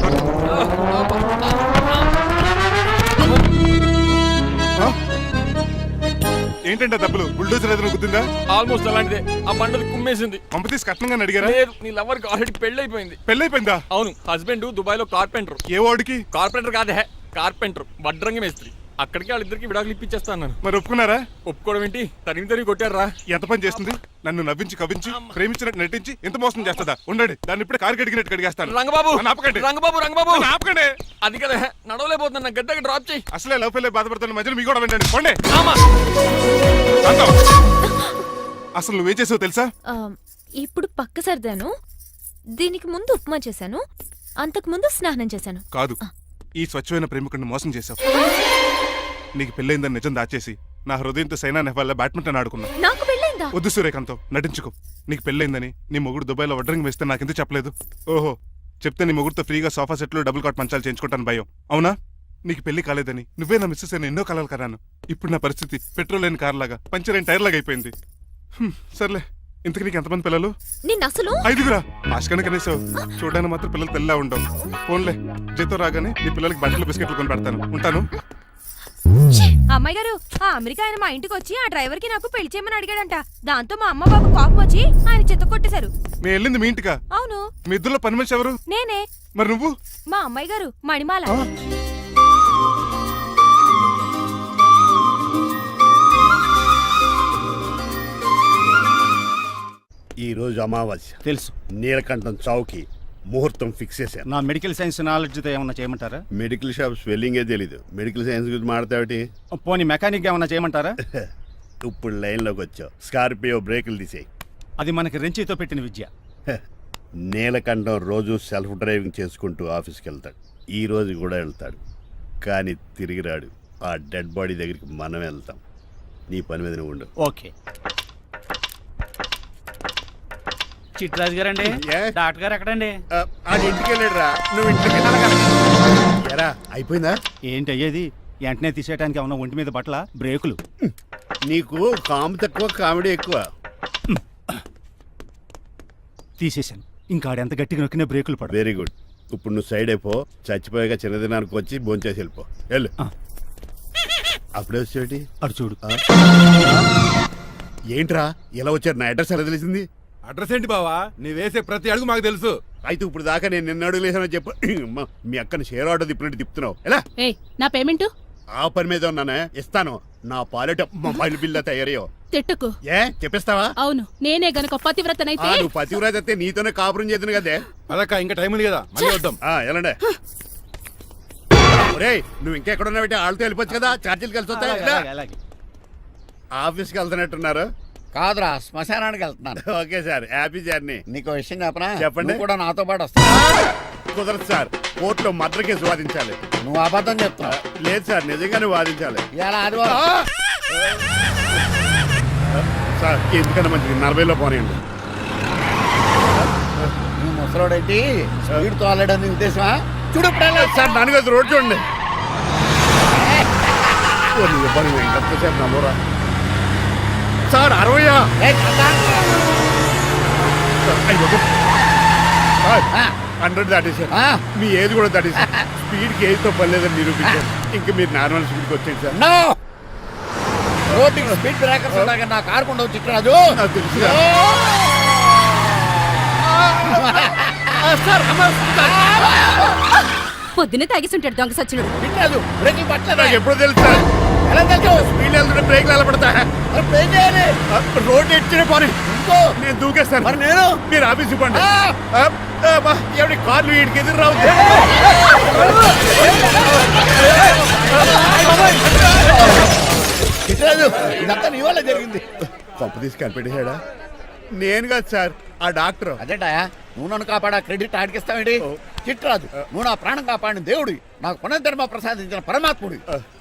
ఏంటంటే డబ్బులు బుల్డోజర్ ఏదైనా గుద్దిందా? ఆల్మోస్ట్ అలాంటిదే. ఆ బండది కుమ్మేసింది. పంప తీసి కట్నంగా అడిగారా? లేదు, నీ లవర్ కి ఆల్రెడీ పెళ్ళైపోయింది. పెళ్ళైపోయిందా? అవును, హస్బెండ్ దుబాయ్ లో కార్పెంటర్. ఏ వాడికి? కార్పెంటర్ కాదే, కార్పెంటర్. వడ్రంగి మేస్త్రి. అక్కడికి వాళ్ళిద్దరికి విడాకులు ఇప్పించేస్తాను. మరి ఒప్పుకున్నారా? ఒప్పుకోవడం ఏంటి, తరిమి కొట్టారా. ఎంత పని చేస్తుంది? నన్ను నవ్వించి కవ్వించి ప్రేమించినట్టు నటించి ఎంత మోసం చేస్తుందా? ఉండండి, దాన్ని ఇప్పుడే కారు కడిగినట్టు కడిగేస్తాను. రంగబాబు, నన్ను ఆపకండి. రంగబాబు ఆపకండి. అది కదా, నడవలేకపోతున్నా. నా గద్దకి డ్రాప్ చేయి. అసలే లవ్ ఫెయిల్ బాధపడుతున్న మధ్యలో మీ కూడా వినండి. పోండి. అసలు నువ్వేం చేసావు తెలుసా? ఇప్పుడు పక్క సర్దాను. దీనికి ముందు ఉప్మా చేశాను. అంతకు ముందు స్నానం చేశాను. కాదు, ఈ స్వచ్ఛమైన ప్రేమికుడిని మోసం చేశావు. నీకు పెళ్ళైందని నిజం దాచేసి నా హృదయంతో సైనా నెహ్వాల్ బ్యాడ్మింటన్ ఆడుకున్నా. నాకు పెళ్ళైందా? వద్దు సూర్యకాంతం, నటించుకో. నీకు పెళ్ళైందని నీ మొగుడు దుబాయ్లో వడ్రంగి వేస్తే నాకెందుకు చెప్పలేదు? ఓహో, చెప్తే నీ మొగుడుతో ఫ్రీగా సోఫా సెట్లు డబుల్ కాట్ మంచాలు చేయించుకుంటాను భయం. అవునా? నీకు పెళ్లి కాలేదని నువ్వే నా మిస్సెస్ అని ఎన్నో కలలు కరాను. ఇప్పుడు నా పరిస్థితి పెట్రోల్ లేని కార్ లాగా, పంచర్ అయిన టైర్ లాగా అయిపోయింది. సర్లే, ఇంతకు నీకు ఎంతమంది పిల్లలు? నిన్న అసలు 5గురా. ఆశకన కనీసం చూడడానికి మాత్రం పిల్లలు తెల్లా ఉండవు. ఫోన్లే, జీతం రాగానే నీ పిల్లలకి బట్టలు బిస్కెట్లు కొని పెడతాను. ఉంటాను. అమ్మాయి గారు, ఆ అమెరికా ఆయన మా ఇంటికి వచ్చి ఆ డ్రైవర్ కి నాకు పెళ్లి చేయమని అడిగాడంట. దాంతో మా అమ్మ బాబు కోపం వచ్చి ఆయన చెత్త కొట్టేశారు. నేను వెళ్ళింది మీ ఇంటికా? అవును. మీ ఇద్దరులో పని మనిషి ఎవరు? నేనే. మరి నువ్వు? మా అమ్మాయి గారు మణిమాల. ఈ రోజు అమావాస్య తెలుసు. నీలకంఠం చౌకి ముహూర్తం ఫిక్స్ చేశాను. నా మెడికల్ సైన్స్ నాలెడ్జ్తో ఏమన్నా చేయమంటారా? మెడికల్ షాప్ స్వెల్లింగే తెలీదు, మెడికల్ సైన్స్ గురించి మాట్లాడతావిటి? పోనీ మెకానిక్ ఏమన్నా చేయమంటారా? ఇప్పుడు లైన్లోకి వచ్చావు. స్కార్పియో బ్రేకులు తీసేయి. అది మనకి రెంచితో పెట్టిన విద్య. నీలకంఠం రోజు సెల్ఫ్ డ్రైవింగ్ చేసుకుంటూ ఆఫీస్కి వెళ్తాడు. ఈ రోజు కూడా వెళ్తాడు, కానీ తిరిగి రాడు. ఆ డెడ్ బాడీ దగ్గరికి మనం వెళ్తాం. నీ పని మీద నువ్వు ఉండు. ఓకే. చిట్రాజు గారండి, ఏ? డాక్టర్ గారు ఎక్కడండి? అది ఇంటికి వెళ్ళాడు రా, నువ్వు ఇంటికి ఎరా. అయిపోయిందా? ఏంటి అయ్యేది? వెంటనే తీసేయడానికి ఏమన్నా ఒంటి మీద బట్టల బ్రేకులు? నీకు కాము తక్కువ, కామెడీ ఎక్కువ. తీసేశాను. ఇంకా ఆడెంత గట్టిగా నొక్కినా బ్రేకులు పడ. Very good. ఇప్పుడు నువ్వు సైడ్ అయిపో. చచ్చిపోయాక చిన్నదినానికి వచ్చి భోంచేసి వెళ్ళిపో. వెళ్ళు. అప్పుడే వచ్చేటి అటు చూడు. ఏంట్రా ఇలా వచ్చారు? నా అడ్రస్ ఎలా తెలిసింది? అడ్రస్ ఏంటి బావా? నీ వేసే ప్రతి అడుగు మాకు తెలుసు. అయితే ఇప్పుడు దాకా నేను నిన్న అడుగులేసానని చెప్పు. మీ అక్కని షేర్ ఆర్డర్ తిప్పినట్టు తిప్పుతున్నావు ఎలా? ఏయ్, నా పేమెంట్ ఆ పని మీద ఉన్నానే, ఇస్తాను. నా పాలెట మొబైల్ బిల్లా తయారయ్యో. తిట్టుకు. ఏ చెప్పిస్తావా? అవును, నేనే గనక పతివ్రతనైతే. నువ్వు పతివ్రత అయితే నీతోనే కాపురం చేద్దును కదే. అదక్క, ఇంకా టైం ఉంది కదా, మళ్ళీ వద్దాం. ఎలాండే ఒరేయ్, నువ్వు ఇంకెక్కడున్నా పెట్టి వాళ్ళతో వెళ్ళిపోవచ్చు కదా, ఛార్జీలు కలిసి వస్తాయి. ఆఫీస్కి వెళ్తున్నట్టున్నారు? కాదురా, శ్మశానానికి వెళ్తున్నాను. Okay sir, happy journey. నీకు విషయం చెప్పనా? చెప్పండి. నువ్వు కూడా నాతో పాటు వస్తా. కుదరదు సార్, కోర్టులో మర్డర్ కేసు వాదించాలి. నువ్వు అబద్ధం చెప్తావు. లేదు సార్, నిజంగానే వాదించాలి. ఇలా ఆదివారం సార్, ఎందుకన్నా మంచిది 40లో పోనీయండి. నువ్వు ముసలోడేంటి స్పీడ్ తోలడని ఉద్దేశమా? చూడు సార్, నాన్నగారు రోడ్ చూడండి. ఎంతసేపు నమ్మరా? సార్ 60. ఆ. 100 దాటేశారు. ఆ. మీ ఏజ్ కూడా దాటేశారు. స్పీడ్కి ఏజ్తో పని లేదని నిరూపించారు. ఇంకా మీరు నార్మల్ స్పీడ్కి వచ్చేయండి సార్. నో రోడ్డుకి స్పీడ్ బ్రేకర్స్ ఉండగా నా కారు కొండ చిట్టరాజు. నాకు తెలుసు సార్. పొద్దునే తాగిస్తుంటాడు దొంగ సచ్చినుడు. చిట్టరాజు బ్రేకింగ్ పట్టలేదా? నాకు ఎప్పుడో తెలుసు సార్. ఎలా తెలుసు? స్పీడ్ వెళ్తుంటే బ్రేక్లు ఎలా పడతా? మరి ఏం చేయాలి? రోడ్డు ఎచ్చిన పోనీ ఇంకో నేను దూకేస్తాను. మరి నేను మీరు ఆఫీస్ ఇవ్వండి. ఆ. ఎవరి కార్లు వీడికి ఎదురు రావు. చిట్టరాజు ఇదంతా నీ వల్ల జరిగింది. పప్పు తీసి కనిపెట్టేశాడా? నేను కాదు సార్, ఆ డాక్టర్. అదేంటా నువ్వు నన్ను కాపాడా క్రెడిట్ ఆడికిస్తావేంటి? చిట్టరాజు నువ్వు నా ప్రాణం కాపాడిన దేవుడి, నాకు పునర్ధర్మ ప్రసాదించిన పరమాత్ముడి.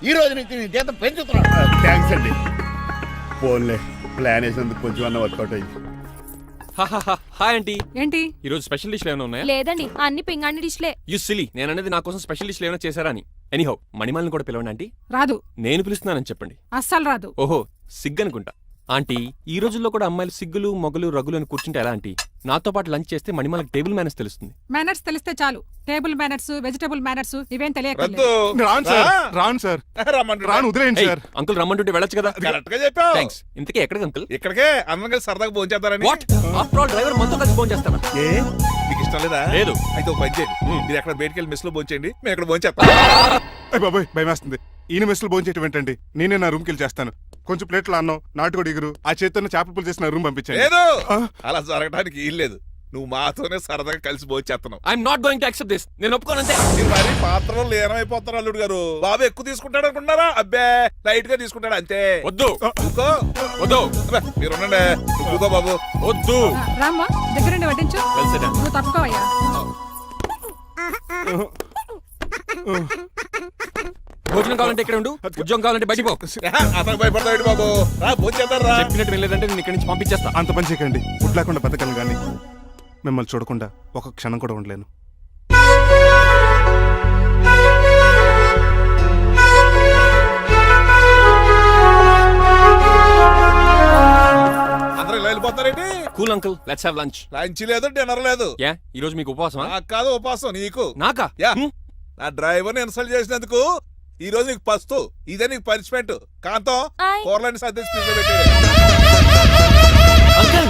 ఈ రోజు నుంచి నీ జీతం పెంచుతున్నాడు. థ్యాంక్స్ అండి. ఫోన్లే ప్లాన్ వేసినందుకు కొంచెం అన్న వర్కౌట్ అయ్యింది. Hi aunty. ఏంటి ఈ రోజు స్పెషల్ డిష్లు ఏమైనా ఉన్నాయా? లేదండి అన్ని పింగాణి డిష్లే. యు సిలీ, నేను అనేది నా కోసం స్పెషల్ డిష్లు ఏమైనా చేశారా అని. ఎనీహౌ మణిమాలని కూడా పిలవండి ఆంటీ. రాదు, నేను పిలుస్తున్నానని చెప్పండి. అస్సలు రాదు. ఓహో సిగ్గనుకుంటా. ఆంటీ ఈ రోజుల్లో కూడా అమ్మాయిలు సిగ్గులు మొగలు రగులు అని కూర్చుంటే ఎలా ఆంటీ? నాతో పాటు లంచ్ చేస్తే మణిమాలకి టేబుల్ మేనేజ్ తెలుస్తుంది. మేనర్స్ తెలిస్తే చాలు. టేబుల్ మేనర్స్, వెజిటబుల్ మేనర్స్ ఇవేం తెలియదు. రాను సార్ రాను వదిలేయండి సార్. అంకుల్ రమ్మంటుంటే వెళ్ళొచ్చు కదా. కరెక్ట్ గా చెప్పావు. థ్యాంక్స్. ఇంతకీ ఎక్కడికి అంకుల్? ఇక్కడికే అందరం కలిసి సరదాగా భోజనం చేద్దారని. వాట్ ఆఫ్టర్ ఆల్ డ్రైవర్ మనతో కలిసి ఫోన్ చేస్తాను. ఏ నీకు ఇష్టం లేదా? లేదు. అయితే ఒక పని చేయండి, మీరు ఎక్కడ బయటికి వెళ్ళి మెస్ లో భోజనం చేయండి, మేము ఎక్కడ భోజనం చేస్తాం. బాబాయ్ భయం వేస్తుంది. ఈయన మెస్సులు భోజనం చేయటం ఏంటండి? నేనే నా రూమ్కి వెళ్ళి చేస్తాను. కొంచెం ప్లేట్లో అన్నం, నాటుకోడి ఎగురు, ఆ చేతితో చేపల పులుసు చేసి నా రూమ్ పంపించాను. లేదు అలా జరగడానికి ఏం లేదు. నువ్వు మాతోనే సరదాగా కలిసి భోజనం చేస్తున్నావు. I'm not going to accept this. నేను ఒప్పుకోనంతే. మీరు మరి పాత్రలో లీనమైపోతారు అల్లుడు గారు. బాబు ఎక్కువ తీసుకుంటాడు అనుకుంటున్నారా? అబ్బే లైట్ గా తీసుకుంటాడు అంతే. వద్దు ఊకో. వద్దు. అబ్బే, మీరు ఉండండి. ఊకో బాబు. వద్దు. రామ్మా దగ్గరుండి వడ్డించు. Well said. నువ్వు తప్పుకోవయ్యా. భోజనం కావాలంటే ఇక్కడ ఉండు, ఉద్యోగం కావాలంటే బయటికి పో. అతను భయపడతాడు బాబు. రా భోజనం చేద్దాం రా. చెప్పినట్టు వెళ్ళలేదంటే నేను ఇక్కడి నుంచి పంపించేస్తా. అంత పని చేయకండి. ఫుడ్ లేకుండా బతకను కానీ మిమ్మల్ని చూడకుండా ఒక క్షణం కూడా ఉండలేను. అందరూ ఇలా వెళ్ళిపోతారేంటి? Cool uncle, let's have lunch. Lunch లేదు, డిన్నర్ లేదు. యా ఈ రోజు మీకు ఉపవాసమా? నాకు కాదు ఉపవాసం, నీకు. నాకా? యా నా డ్రైవర్ ఇన్సల్ట్ చేసినందుకు ఈ రోజు నీకు పస్తు, ఇదే నీకు పనిష్మెంట్. కాంతం ఆయ్. కూరలని సర్దేసి ఫ్రిడ్జ్ లో పెట్టేయ్. అంకుల్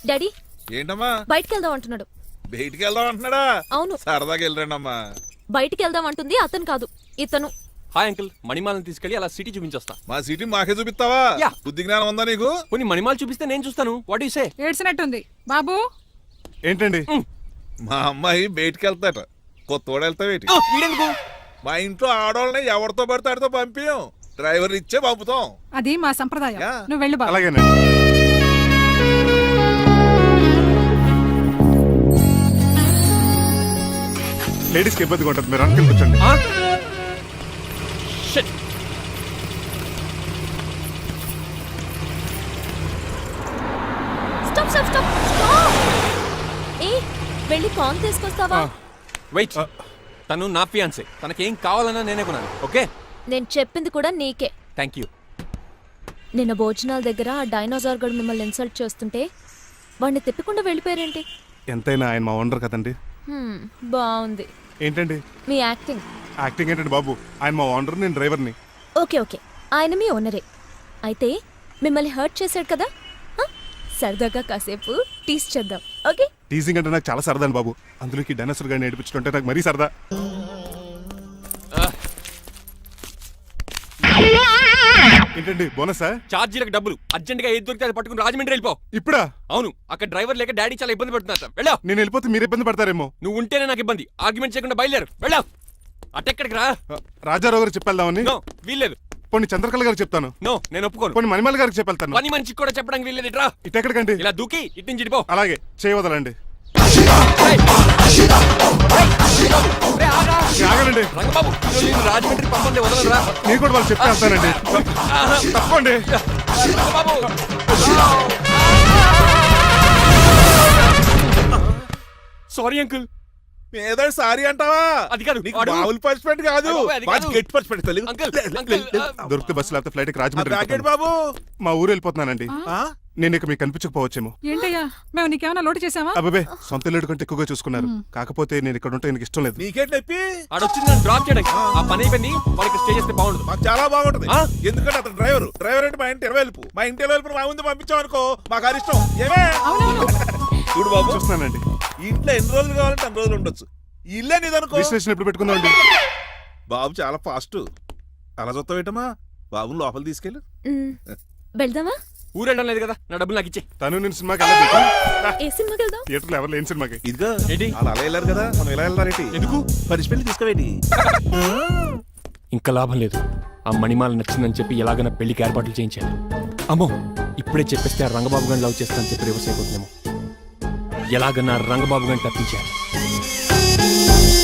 డాడీ ఏంటమ్మా బయటికి వెళ్దాం అంటున్నాడు. బయటికి వెళ్దాం అంటున్నాడా? అవును, సరదాగా వెళ్ళరండి అమ్మా. బయటికి వెళ్దాం అంటుంది అతను కాదు ఇతను. హాయ్ అంకుల్, మణిమాలని తీసుకెళ్లి అలా సిటీ చూపించొస్తా. మా సిటీ మాకే చూపిస్తావా? యా. బుద్ధి జ్ఞానం ఉందా నీకు? కొన్ని మణిమాలు చూపిస్తే నేను చూస్తాను. What you say? ఏడ్చినట్టుంది బాబు. ఏంటండి? మా అమ్మాయి బయటికి వెళ్తాట, కొత్తోడు వెళ్తావేటి? వీడెందుకు? మా ఇంట్లో ఆడవాళ్ళని ఎవరితో పడితే ఆడితో పంపించాం, డ్రైవర్ ఇచ్చే పంపుతాం. అది మా సంప్రదాయం. యా. నువ్వు వెళ్ళు బాబు. అలాగేనండి. లేడీస్కి ఇబ్బందిగా ఉంటుంది, మీరు అంకుల్ కూర్చోండి. Shit. స్టాప్ స్టాప్ స్టాప్ ఏ వెళ్ళి కాన్ తీసుకొస్తావా? వెయిట్, తను నా ఫియాన్సే. తనకేం కావాలన్నా నేనే కొనాలి. ఓకే, నేను చెప్పింది కూడా నీకే. Thank you. నిన్న భోజనాల దగ్గర ఆ డైనోసార్ గడు మిమ్మల్ని ఇన్సల్ట్ చేస్తుంటే వాడిని తిప్పకుండా వెళ్ళిపోయారేంటి? ఎంతైనా ఆయన మా ఓనర్ కదండి. బాగుంది ఏంటండి మీ యాక్టింగ్. యాక్టింగ్ ఏంటండి బాబు? ఆయన మా ఓనర్, నేను డ్రైవర్ని. ఓకే ఓకే, ఆయన మీ ఓనరే అయితే మిమ్మల్ని హర్ట్ చేశాడు కదా, సరదాగా కాసేపు టీస్ చేద్దాం. ఓకే? టీజింగ్ అంటే నాకు చాలా సరదా బాబు. అందులోకి డైనోసార్ గారిని ఏడిపించుకుంటే నాకు మరీ సరదా. ఏంటండి బోనసా? ఛార్జీలకు డబ్బులు అర్జెంట్ గా ఏది దొరికితే అది పట్టుకుని రాజమండ్రి వెళ్ళిపో. ఇప్పుడా? అవును, అక్కడ డ్రైవర్ లేక డాడీ చాలా ఇబ్బంది పడుతున్నారు. వెళ్ళావు. నేను వెళ్ళిపోతే మీరు ఇబ్బంది పడతారేమో. నువ్వు ఉంటేనే నాకు ఇబ్బంది. ఆర్గ్యుమెంట్ చేయకుండా బయలుదేరు. వెళ్ళావు. అటెక్కడికి రా. రాజారావు గారు చెప్పేద్దామని. నో వీల్లేదు. పోనీ చంద్రకళ గారికి చెప్తాను. నో నేను ఒప్పుకోను. పోనీ మణిమాల గారికి చెప్పేళ్తాను. పని మనిషికి కూడా చెప్పడానికి వీల్లేదు. ఇట్రా. ఇటెక్కడికండి? ఇలా దూకి ఇటు నుంచి ఇడిపో. అలాగే చేయవదలండి. ఆగనండి రంగబాబు, నేను రాజమండ్రి పంపండి, వదలరా. నేను కూడా వాళ్ళు చెప్పేస్తానండి. తప్పండి. సారీ అంకుల్, ఏదో సారీ అంటావా? అది కాదు, నీకు వాడు- మామూలు పనిష్మెంట్ కాదు, అయ్య బాబోయ్, అది మంచి కాదు. గట్టి పనిష్మెంట్ తెలుగు. అంకుల్, దొరికితే బస్సు లేకపోతే ఫ్లైట్ రాజమండ్రి ప్యాకెట్ వెళ్ళిపోతాను. బాబు. మా ఊరు వెళ్ళిపోతున్నానండి. ఆ? నేను ఇక మీకు కనిపించకపోవచ్చేమో. ఏంటయ్యా మేము నీకేమైనా లోటు చేసావా? అబ్బాబే సొంత ఇల్లు కంటే ఎక్కువగా చూసుకున్నారు. కాకపోతే నేను ఇక్కడ ఉంటే నాకు ఇష్టం లేదు. నీకేం నొప్పి? ఆడొచ్చింది నన్ను డ్రాప్ చేయడానికి. ఆ పని అయిపోయింది, వాళ్ళకి స్టే చేస్తే బాగుండదు. మాకు చాలా బాగుంటది. ఆ? ఎందుకంటే అతను డ్రైవర్ అంటే మా ఇంటి వెళ్ళిపు, మా ఇంటి వెళ్ళిపు మా ముందు పంపించాం అనుకో మాకు అది ఇష్టం. ఏమే చూడు బాబు, చూస్తున్నానండి. ఈ ఇంట్లో ఎన్ని రోజులు కావాలంటే అన్ని రోజులు ఉండొచ్చు. ఈ ఇల్లే నీదనుకో. రిజిస్ట్రేషన్ ఎప్పుడు పెట్టుకుందామండి? బాబు చాలా ఫాస్ట్. అలా చూస్తావు ఏంటమ్మా? బాబుని లోపల తీసుకెళ్ళు. వెళ్దామా? ఊరు వెళ్ళడం లేదు కదా, నా డబ్బులు నాకు ఇచ్చే. తను నేను సినిమాకి వెళ్ళదు. ఏ సినిమాకి వెళ్దాం? థియేటర్లో ఎవరు లేని సినిమాకి. ఇదిగో ఏంటి? వాళ్ళు అలా వెళ్ళారు కదా, మనం ఇలా వెళ్ళారేంటి? ఎందుకు? పనిష్మెంట్ తీసుకోవేంటి? ఇంకా లాభం లేదు. ఆ మణిమాల నచ్చిందని చెప్పి ఎలాగైనా పెళ్లికి ఏర్పాట్లు చేయించాలి. అమ్మో, ఇప్పుడే చెప్పేస్తే ఆ రంగబాబు గారిని లవ్ చేస్తానని చెప్పి రివర్స్ అయిపోతుందేమో. ఎలాగన్నా రంగబాబు గారిని తప్పించాలి.